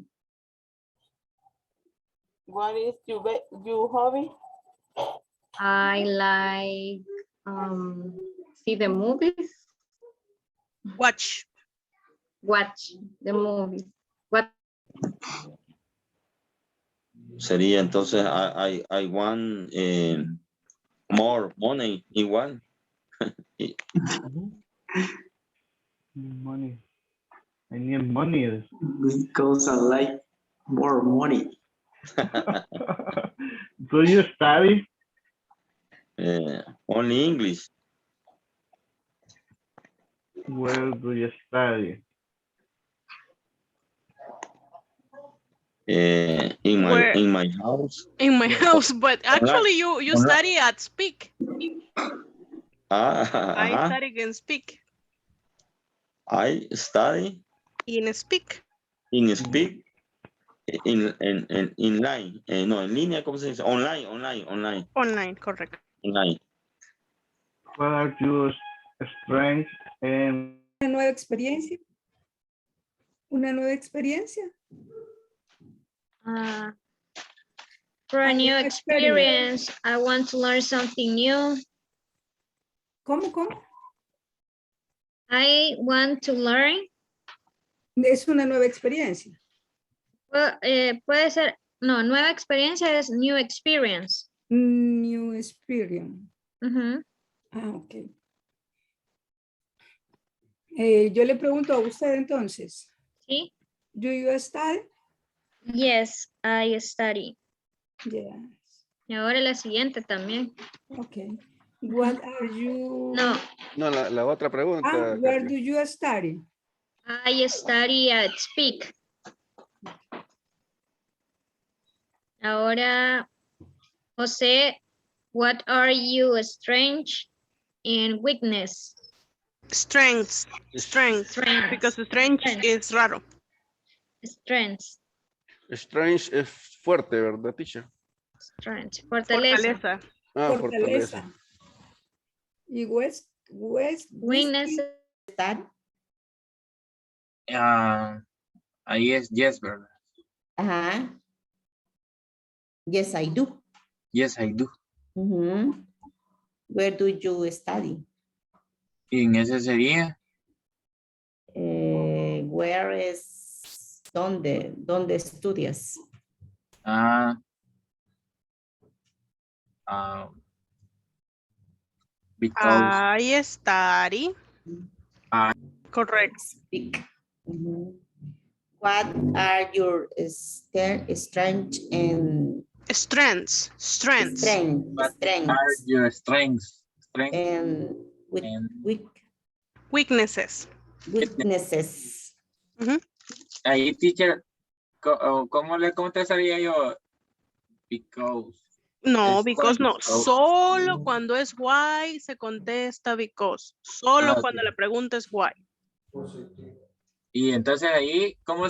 What is your hobby? I like see the movies. Watch. Watch the movies. What? Sería entonces, I want more money, igual. Money. I need money. Because I like more money. Do you study? Only English. Where do you study? In my house. In my house, but actually you study at Speak. I study in Speak. I study In Speak. in Speak in line. No, en línea, ¿cómo se dice? Online. Online, correcto. Online. What are your strengths and Una nueva experiencia. Una nueva experiencia. For a new experience, I want to learn something new. ¿Cómo? I want to learn. Es una nueva experiencia. Puede ser, no, nueva experiencia es new experience. New experience. Ok. Yo le pregunto a usted entonces. Sí. Do you study? Yes, I study. Yes. Y ahora la siguiente también. Ok. What are you? No, la otra pregunta. Where do you study? I study at Speak. Ahora, José, what are you strange and weakness? Strengths. Because strange is raro. Strengths. Strange es fuerte, ¿verdad, teacher? Strength. Fortaleza. Fortaleza. Y weakness. Ahí es yes, ¿verdad? Ajá. Yes, I do. Yes, I do. Where do you study? Y en ese sería. Where is, ¿dónde estudias? Because I study. Correct. Speak. What are your strengths and strengths? What are your strengths? And weaknesses. Ahí, teacher, ¿cómo le contestaría yo? Because. No, because no. Solo cuando es why se contesta because. Solo cuando la pregunta es why. Y entonces ahí, ¿cómo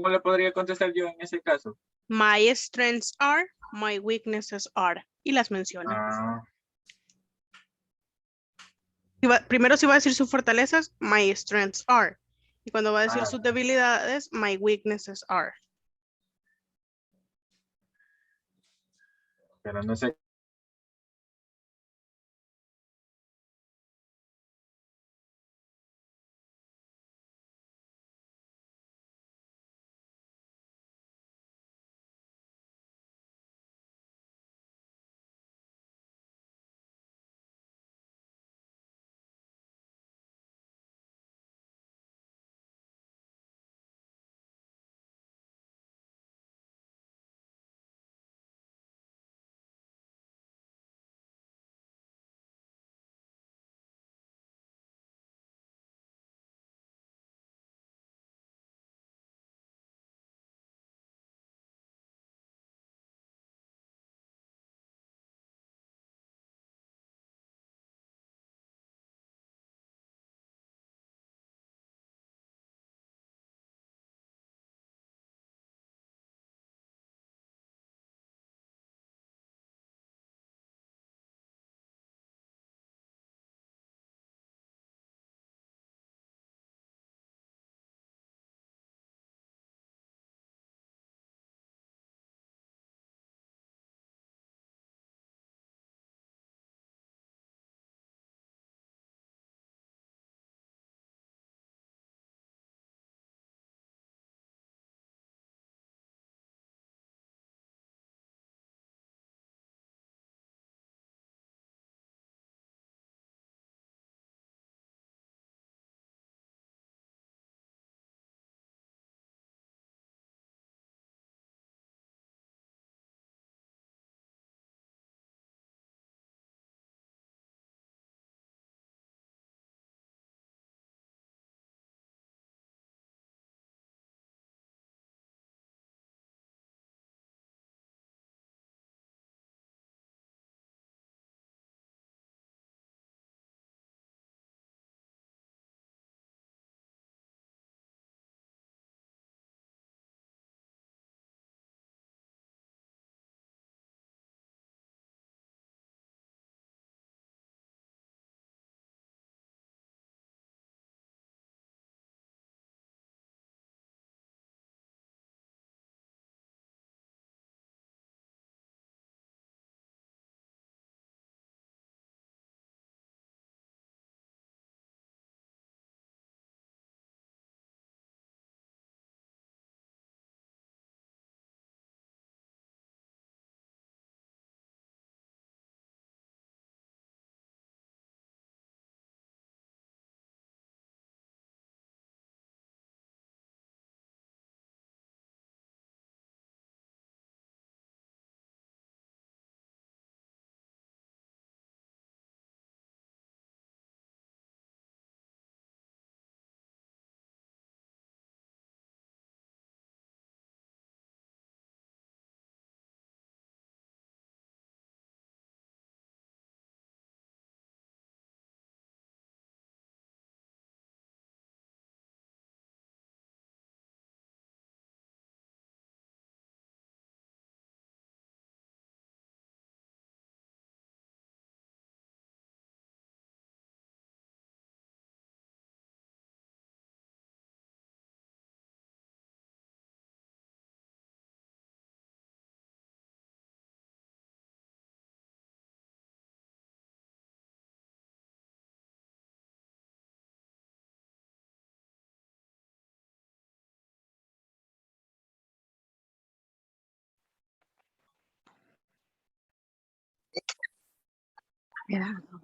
le podría contestar yo en ese caso? My strengths are, my weaknesses are. Y las menciona. Primero si va a decir sus fortalezas, my strengths are. Y cuando va a decir sus debilidades, my weaknesses are. Pero no sé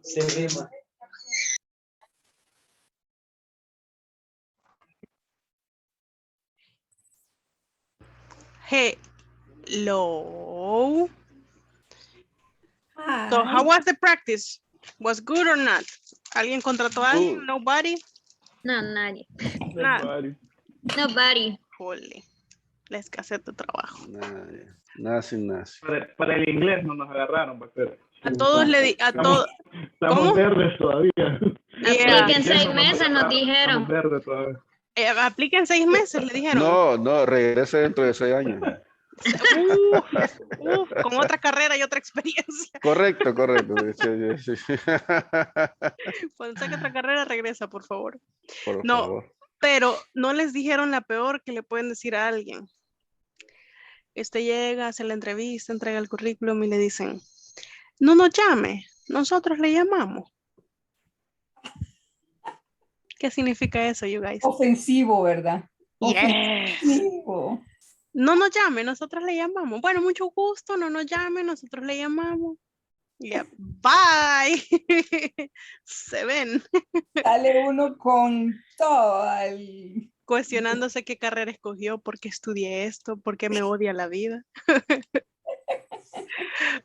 Se rima. Hello. So Hi. how was the practice? Was good or not? ¿Alguien contrató a alguien? Good. Nobody? No, nadie. Nada. Nobody. Jole. Les casé tu trabajo. Nada sin nada. Para el inglés no nos agarraron, va a ser. A todos le di, a todos. Estamos ¿Cómo? verdes todavía. Yeah. Apliquen 6 meses, nos Estamos dijeron. verdes todavía. Apliquen 6 meses, le dijeron. No, regrese dentro de 6 años. Con otra carrera y otra experiencia. Correcto. Sí. Cuando saque otra carrera, regresa, por favor. Por No, favor. pero no les dijeron la peor que le pueden decir a alguien. Llega, hace la entrevista, entrega el currículum y le dicen, no nos llame, nosotros le llamamos. ¿Qué significa eso, you guys? Ofensivo, ¿verdad? Yes. Ofensivo. No nos llame, nosotros le llamamos. Bueno, mucho gusto, no nos llame, nosotros le llamamos. Yeah. Bye. Se ven. Sale uno con todo el... Cuestionándose qué carrera escogió, por qué estudié esto, por qué me odia la vida.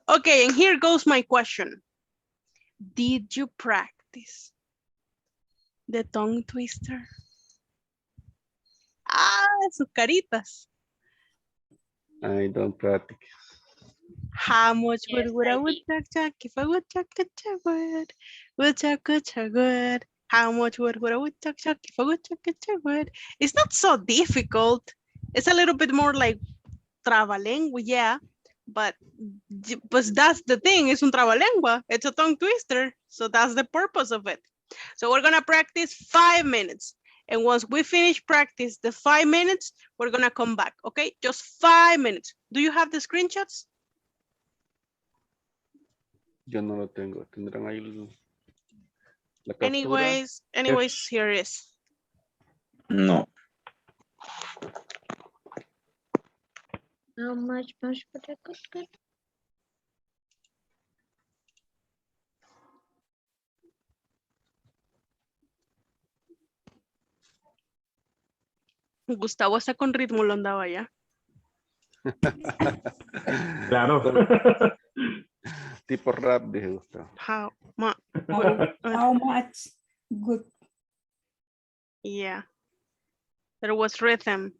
Okay, and here goes my question. Did you practice the tongue twister? Sus caritas. I don't practice. How much Yes, would I a did. woodchuck chuck if a woodchuck could chuck wood? Woodchuck could chuck wood. How much would a woodchuck chuck if a woodchuck could chuck wood? It's not so difficult. It's a little bit more like trabalengua, yeah. But that's the thing, it's un trabalengua. It's a tongue twister. So that's the purpose of it. So we're gonna practice 5 minutes. And once we finish practice the 5 minutes, we're gonna come back, okay? Just 5 minutes. Do you have the screenshots? Yo no lo tengo. Tendrán ahí la captura. Anyways, here it is. No. How much would I could? Gustavo hasta con ritmo lo andaba ya. Claro. Tipo rap, dije Gustavo. How much good. Yeah. There was rhythm.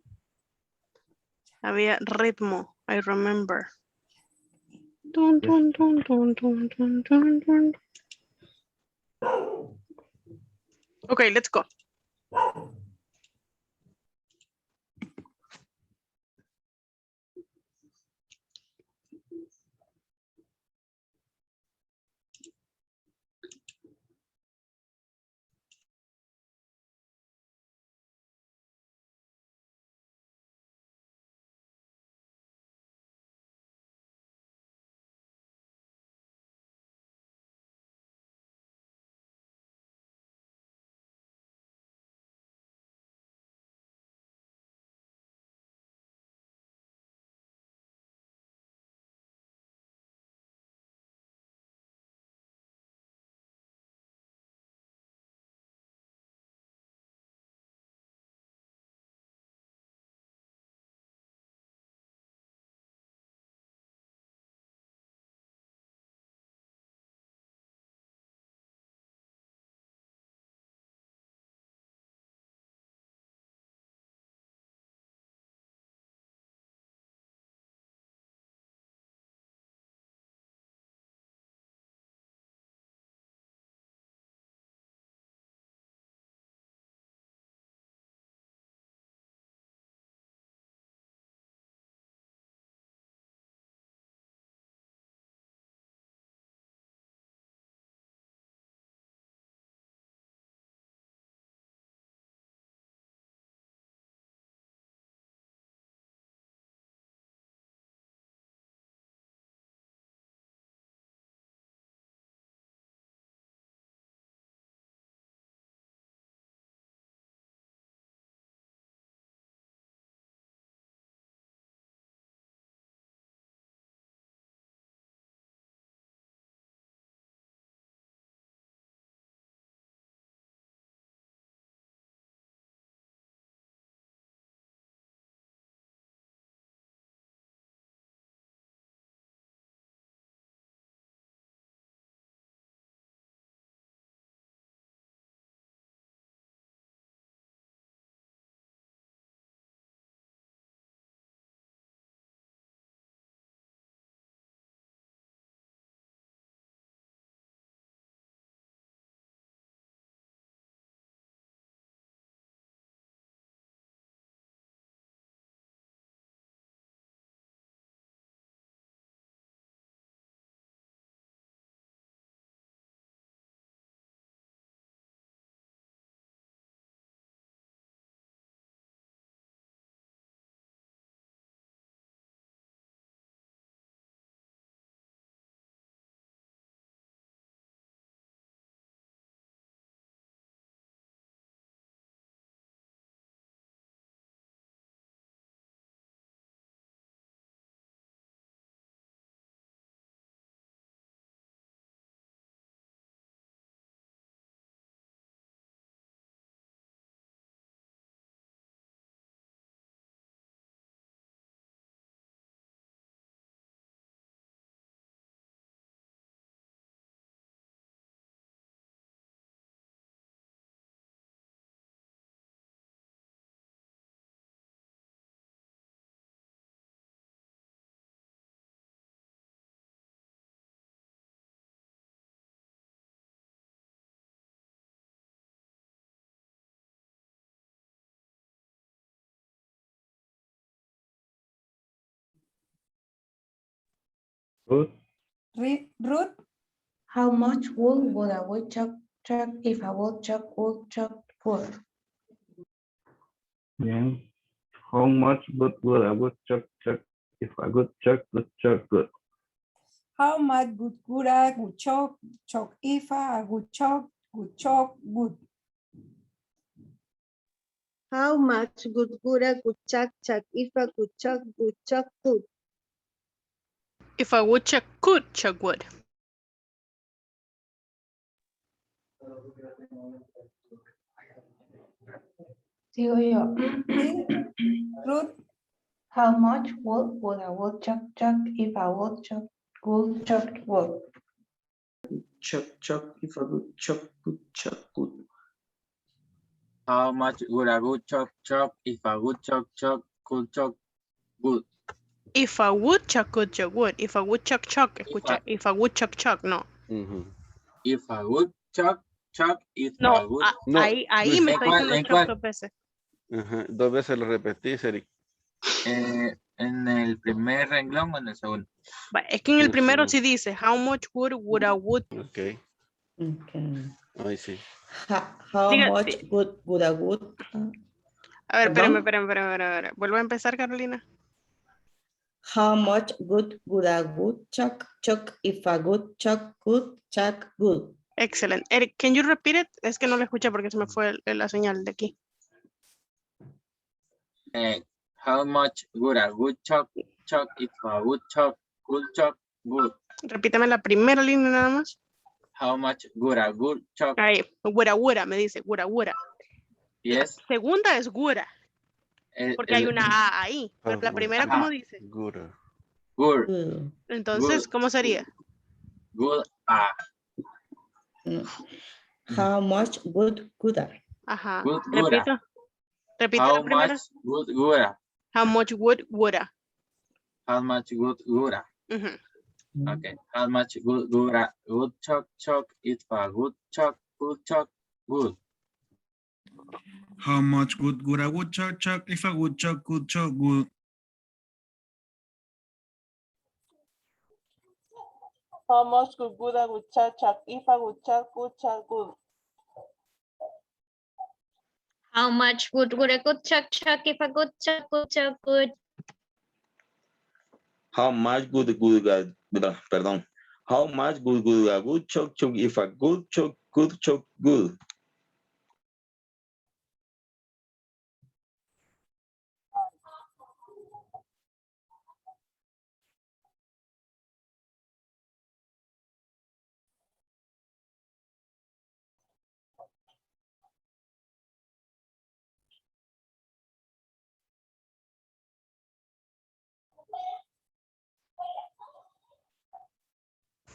Había ritmo, I remember. Dun, dun, dun, dun, dun, dun, dun, dun. Okay, let's go. Ruth. Ruth, How much wool would a woodchuck chuck if a woodchuck would chuck wood? Bien. How much wood would a woodchuck chuck if a woodchuck would chuck wood? how much would a woodchuck chuck if a woodchuck would chuck wood? How much would a woodchuck chuck if a woodchuck would chuck wood? If a woodchuck could chuck wood. Sigo yo. Sí. Ruth, How much wood would a woodchuck chuck if a woodchuck would chuck wood? Chuck, chuck, if a good chuck, good chuck, good. How much would a woodchuck chuck if a woodchuck chuck could chuck wood? If a woodchuck could chuck wood. If a woodchuck chuck, escucha. If a woodchuck chuck, no. If a woodchuck chuck, if No, a wood... No, ahí me está diciendo ¿En chuck cuál? 2 veces. Ajá, 2 veces lo repetí, Eric. En el primer renglón o en el segundo. Es que en el primero sí dice, how much would a wood. Ok. Okay. Ahí sí. How Diga, much would a wood? A ver, ¿Perdón? espérame. Vuelvo a empezar, Carolina. How much wood would a woodchuck chuck if a woodchuck could chuck wood? Excellent. Eric, can you repeat it? Es que no lo escuché porque se me fue la señal de aquí. How much would a woodchuck chuck if a woodchuck could chuck wood? Repítame la primera línea nada más. How much would a woodchuck? Ahí, woulda, me dice, woulda. Yes. La segunda es woulda, porque hay una A ahí. Pero la primera, ¿cómo dice? Good. Good. Entonces, ¿cómo sería? Good. How much would Buddha? Ajá. Good, Repito How la primera. much would Gura? How much woulda. How much would Gura? Okay. How much would Gura? Would chuck if a would chuck wood? How much would Gura woodchuck chuck if a woodchuck could chuck wood? How much could Buddha would chuck if a woodchuck could chuck wood? How much would Gura woodchuck chuck if a woodchuck could chuck wood? How much perdón. How much would a good chuck if a good chuck could chuck good?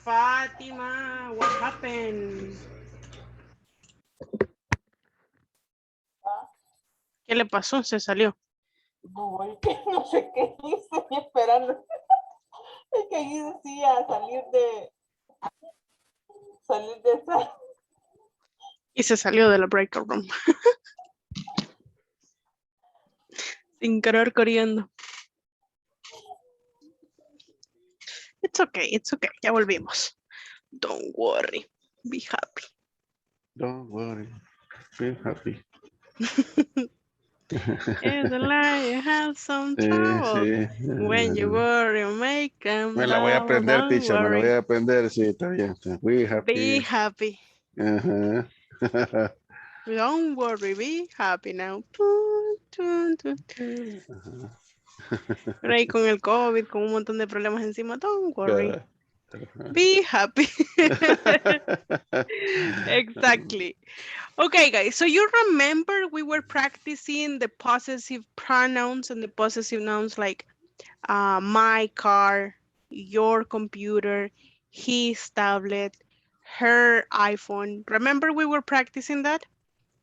Fátima, what happened? ¿Qué le pasó? Se salió. No, no sé qué hice, esperando. Es que ahí decía salir de esa. Y se salió de la breakout room. Sin querer corriendo. It's okay. Ya volvimos. Don't worry. Be happy. Don't worry. Be happy. It's a lie, you have some trouble. Sí. When you worry, make them. Me la voy a aprender, don't teacher. Me la worry. voy a aprender. Sí, está bien. Be happy. Be happy. Ajá. Don't worry, be happy now. Pero ahí con el COVID, con un montón de problemas encima, don't worry. Be happy. Exactly. Okay, guys, so you remember we were practicing the possessive pronouns and the possessive nouns like my car, your computer, his tablet, her iPhone. Remember we were practicing that?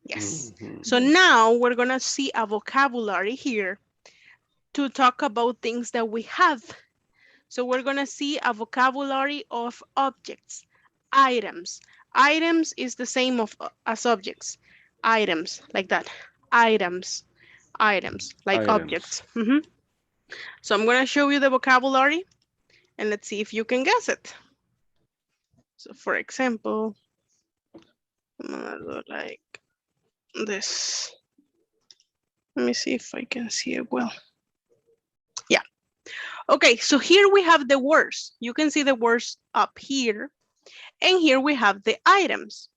Yes. So now we're going to see a vocabulary here to talk about things that we have. So we're going to see a vocabulary of objects, items. Items is the same as objects. Items, like that. Items, like objects. So I'm going to show you the vocabulary And let's see if you can guess it. So for example, I'm gonna do like this. Let me see if I can see it well. Yeah. Okay, so here we have the words. You can see the words up here. And here we have the items.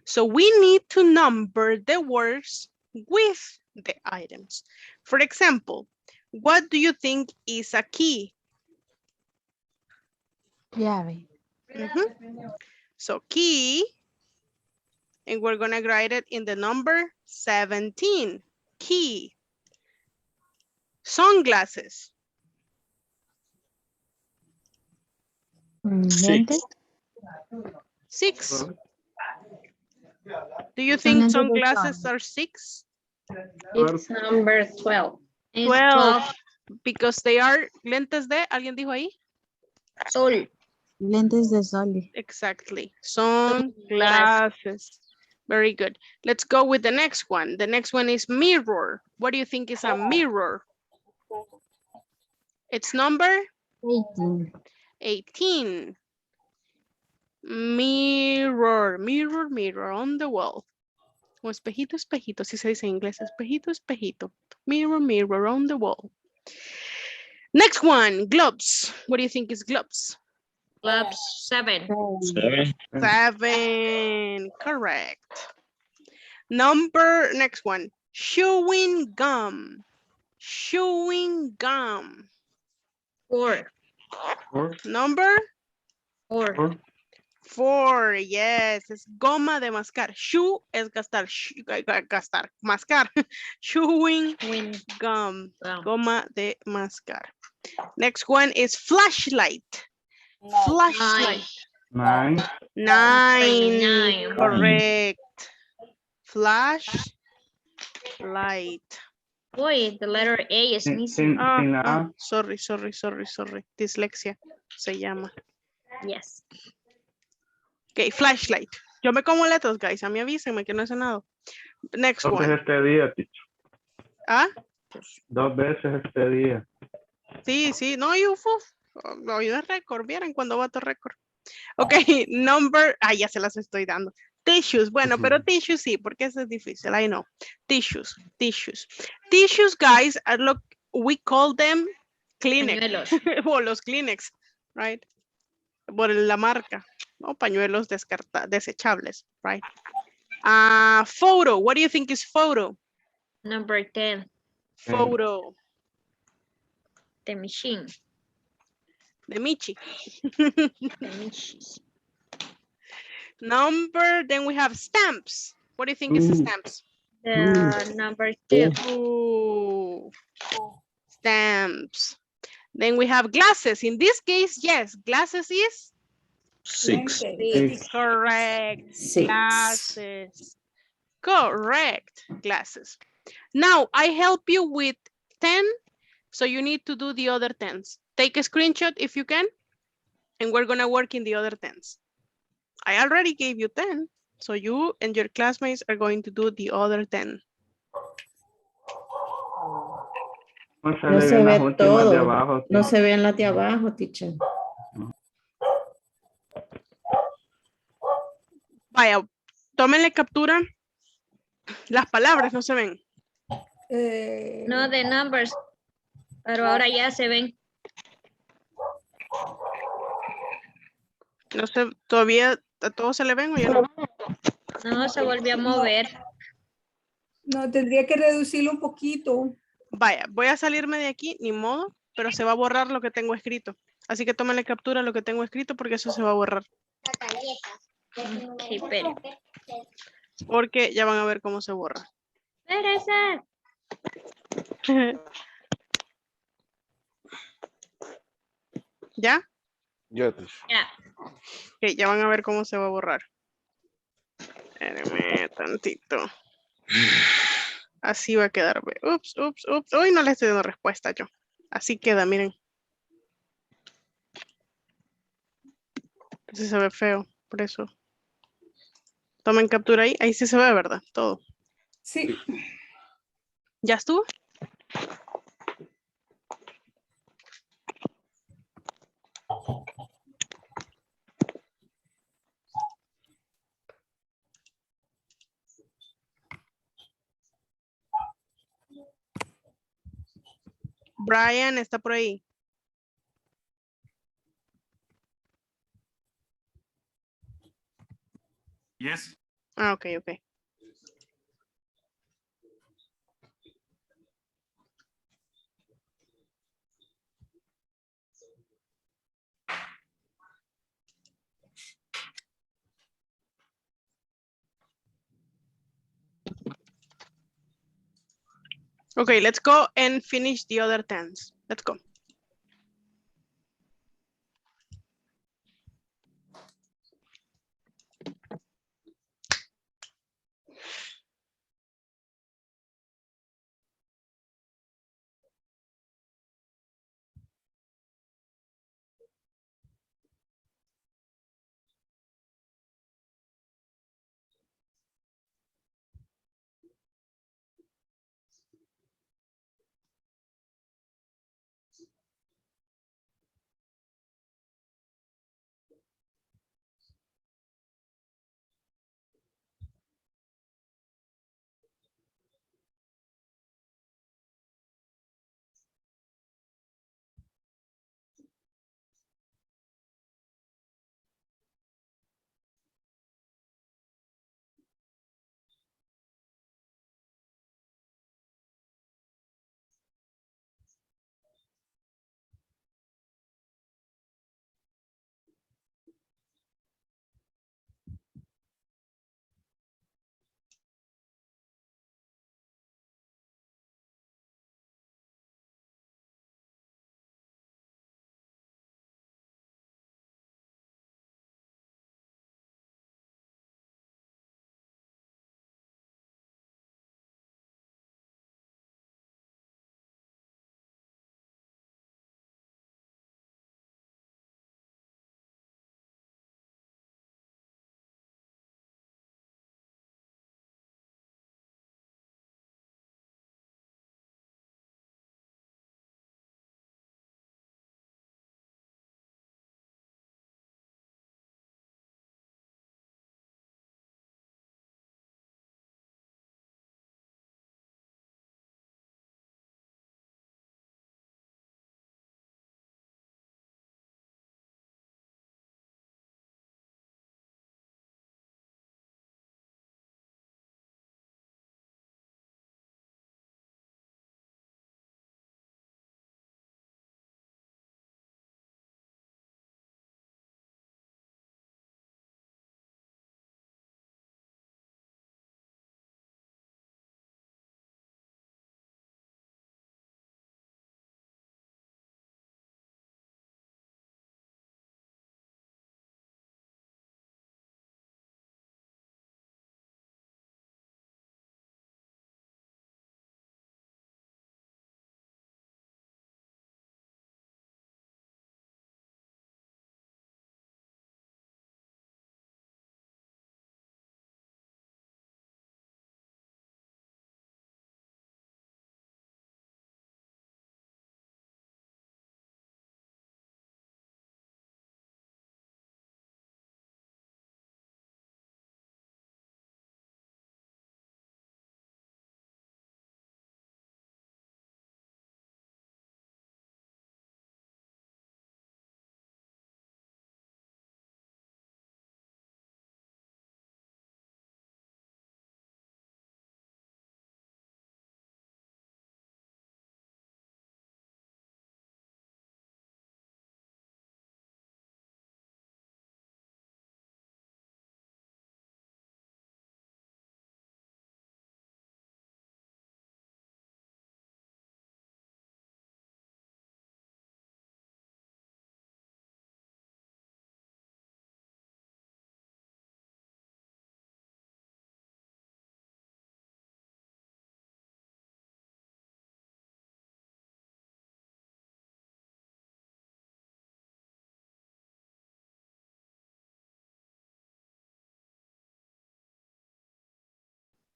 So we need to number the words with the items. For example, what do you think is a key? Llave. So key, and we're gonna write it in the number 17, key. Sunglasses. Lentes. 6. Do you Son think lentes de sunglasses sol. are 6? It's number 12. It's 12. Because they are lentes de, ¿alguien dijo ahí? Sol. Lentes de sol. Exactly. Sunglasses. Very good. Let's go with the next one. The next one is mirror. What do you think is a mirror? It's number 18. 18. Mirror, mirror, mirror on the wall. O espejito, espejito, si se dice en inglés. Espejito, espejito. Mirror, mirror on the wall. Next one, gloves. What do you think is gloves? Gloves. 7. 7. Correct. Next one, chewing gum. Chewing gum. 4. Number 4. 4. Yes, es goma de mascar. Chew es gastar, mascar. Chewing gum. Goma de mascar. Next one is flashlight. Flashlight. 9. 9. Correct. Flashlight. Boy, the letter A is missing. Sorry. Dislexia se llama. Yes. Ok, flashlight. Yo me como letras, guys. A mí avísenme que no he cenado. Next Dos one. veces este día, teacher. ¿Ah? 2 veces este día. Sí. No, yo de récord. Vieron cuando bato récord. Ok, number. Ya se las estoy dando. Tissues. Bueno, pero tissues sí, porque eso es difícil. I know. Tissues. Tissues, guys, are we call them Kleenex. O los Kleenex, right? Por la marca. ¿No? Pañuelos desechables, right? Photo. What do you think is photo? Number 10. Photo. The machine. The Michi. The Michis. Then we have stamps. What do you think is stamps? Number 2. Ooh. Stamps. Then we have glasses. In this case, yes, glasses is 6. Correct. 6. Glasses. Correct. Glasses. Now, I help you with 10, so you need to do the other 10s. Take a screenshot if you can, and we're going to work in the other 10s. I already gave you 10, so you and your classmates are going to do the other 10. No se ve todo. No se ven las de abajo, teacher. Vaya, tómenle captura. Las palabras no se ven. No, the numbers. Pero ahora ya se ven. No sé, todavía a todos se le ven o ya no. No, se volvió a mover. No, tendría que reducirlo un poquito. Vaya, voy a salirme de aquí, ni modo, pero se va a borrar lo que tengo escrito. Así que tómenle captura lo que tengo escrito porque eso se va a borrar. Okay, pero. Porque ya van a ver cómo se borra. Espérese. ¿Ya? Ya. Ok, ya van a ver cómo se va a borrar. Espérenme tantito. Así va a quedar. Ups. Hoy no le estoy dando respuesta yo. Así queda, miren. Así se ve feo, por eso. Tomen captura ahí. Ahí sí se ve, ¿verdad? Todo. Sí. ¿Ya estuvo? Brian está por ahí. Yes. Ah, ok. Okay, let's go and finish the other tense. Let's go.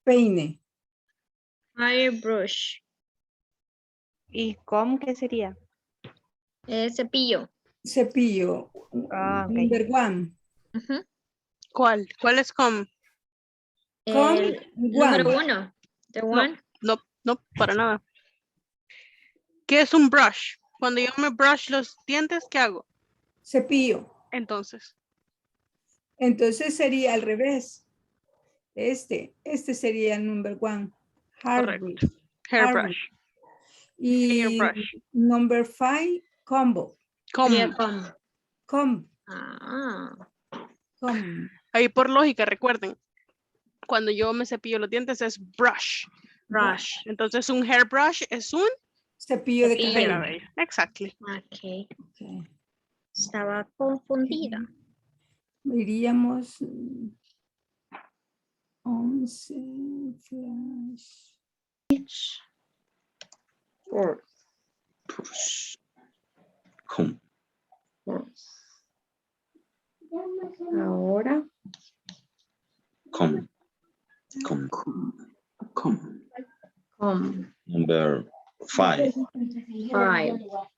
Peine. Hairbrush. ¿Y com qué sería? Cepillo. Cepillo. Ah, ok. Number one. ¿Cuál? ¿Cuál es com? El número one. uno. The No, one. no, para nada. ¿Qué es un brush? Cuando yo me brush los dientes, ¿qué hago? Cepillo. Entonces. Entonces sería al revés. Este sería el number 1. Correcto. Hairbrush. Y Hairbrush. number 5, combo. Comb. Comb. Ah. Comb. Ahí por lógica, recuerden. Cuando yo me cepillo los dientes es brush. Brush. Entonces un hairbrush es un cepillo de cabello. cabello. Exactly. Okay. Estaba confundida. Iríamos 11 flash. Push. Come. Ahora. Come. Come. Come. Number 5. 5.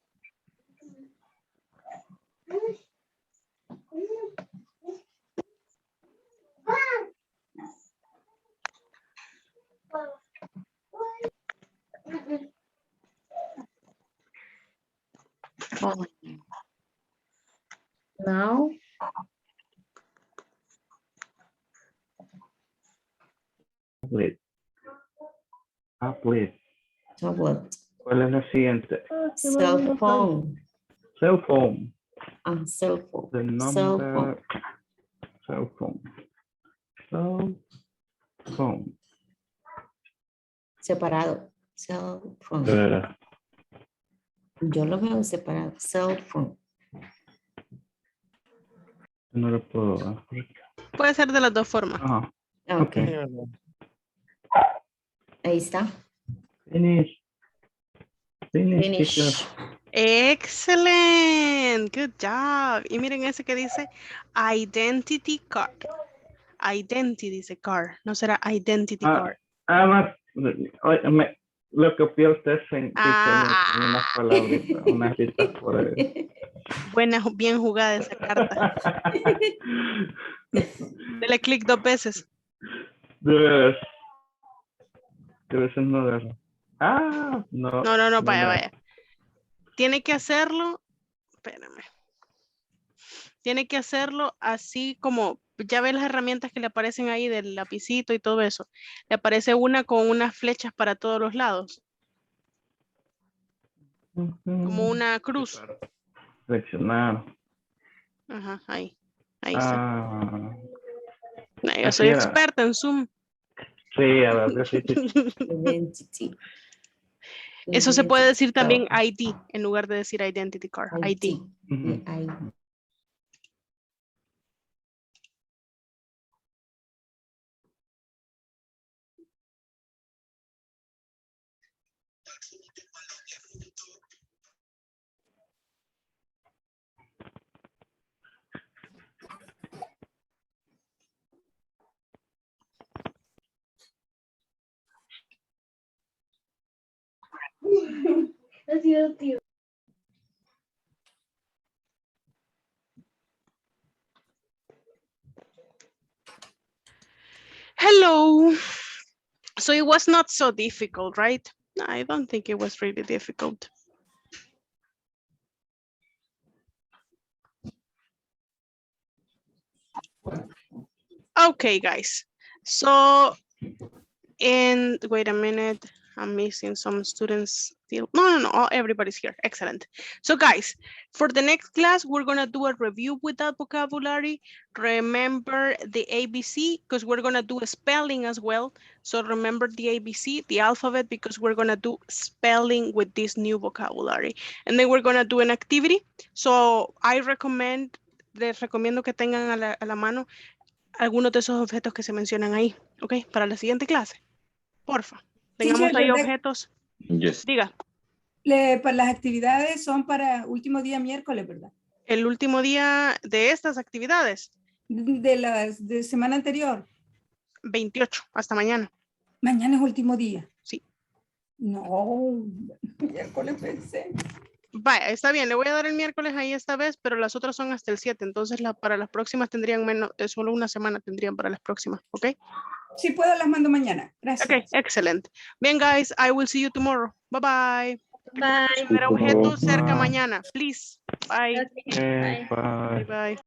Now. Tablet. Tablet. Tablet. ¿Cuál es la siguiente? Cell phone. Cell phone. Cell phone. The Cell number. phone. Cell phone. Cell phone. Separado. Cell phone. De veras. Yo lo veo separado. Cell phone. No lo puedo. Puede ser de las dos formas. Ajá. Ok. Ahí está. Finish. Finish. Finish. Teacher. Excellent. Good job. Y miren ese que dice identity card. Identity dice card. No será identity card. Más. Lo copió usted en unas palabras, unas listas por ahí. Buena, bien jugada esa carta. Dele clic 2 veces. De veras. De veces no verlo. No. No, vaya. Tiene que hacerlo. Espérame. Tiene que hacerlo así como, ya ve las herramientas que le aparecen ahí del lapicito y todo eso. Le aparece una con unas flechas para todos los lados. Como una cruz. Seleccionar. Ajá, ahí está. Yo Así soy era. experta en Zoom. Sí, a ver, sí. Identity. Eso se puede decir también ID en lugar de decir identity card. ID. Ha sido tío. Hello. So it was not so difficult, right? No, I don't think it was really difficult. Okay, guys. So, and wait a minute. I'm missing some students still. No, everybody's here. Excellent. So guys, for the next class, we're gonna do a review with that vocabulary. Remember the ABC, because we're gonna do a spelling as well. So remember the ABC, the alphabet, because we're gonna do spelling with this new vocabulary. And then we're gonna do an activity. So I recommend, les recomiendo que tengan a la mano algunos de esos objetos que se mencionan ahí, ¿ok? Para la siguiente clase, porfa. Tengamos Teacher, ahí ¿verdad? objetos. Yes. Diga. Para las actividades son para último día miércoles, ¿verdad? El último día de estas actividades. De semana anterior. 28, hasta mañana. Mañana es último día. Sí. No, miércoles pensé. Vaya, está bien, le voy a dar el miércoles ahí esta vez, pero las otras son hasta el 7, entonces para las próximas tendrían menos, solo una semana tendrían para las próximas, ¿ok? Si puedo, las mando mañana. Gracias. Ok, excelente. Bien, guys, I will see you tomorrow. Bye, bye. Bye. Primer objeto cerca Bye. mañana. Please. Bye. Okay, bye. Bye. Bye bye.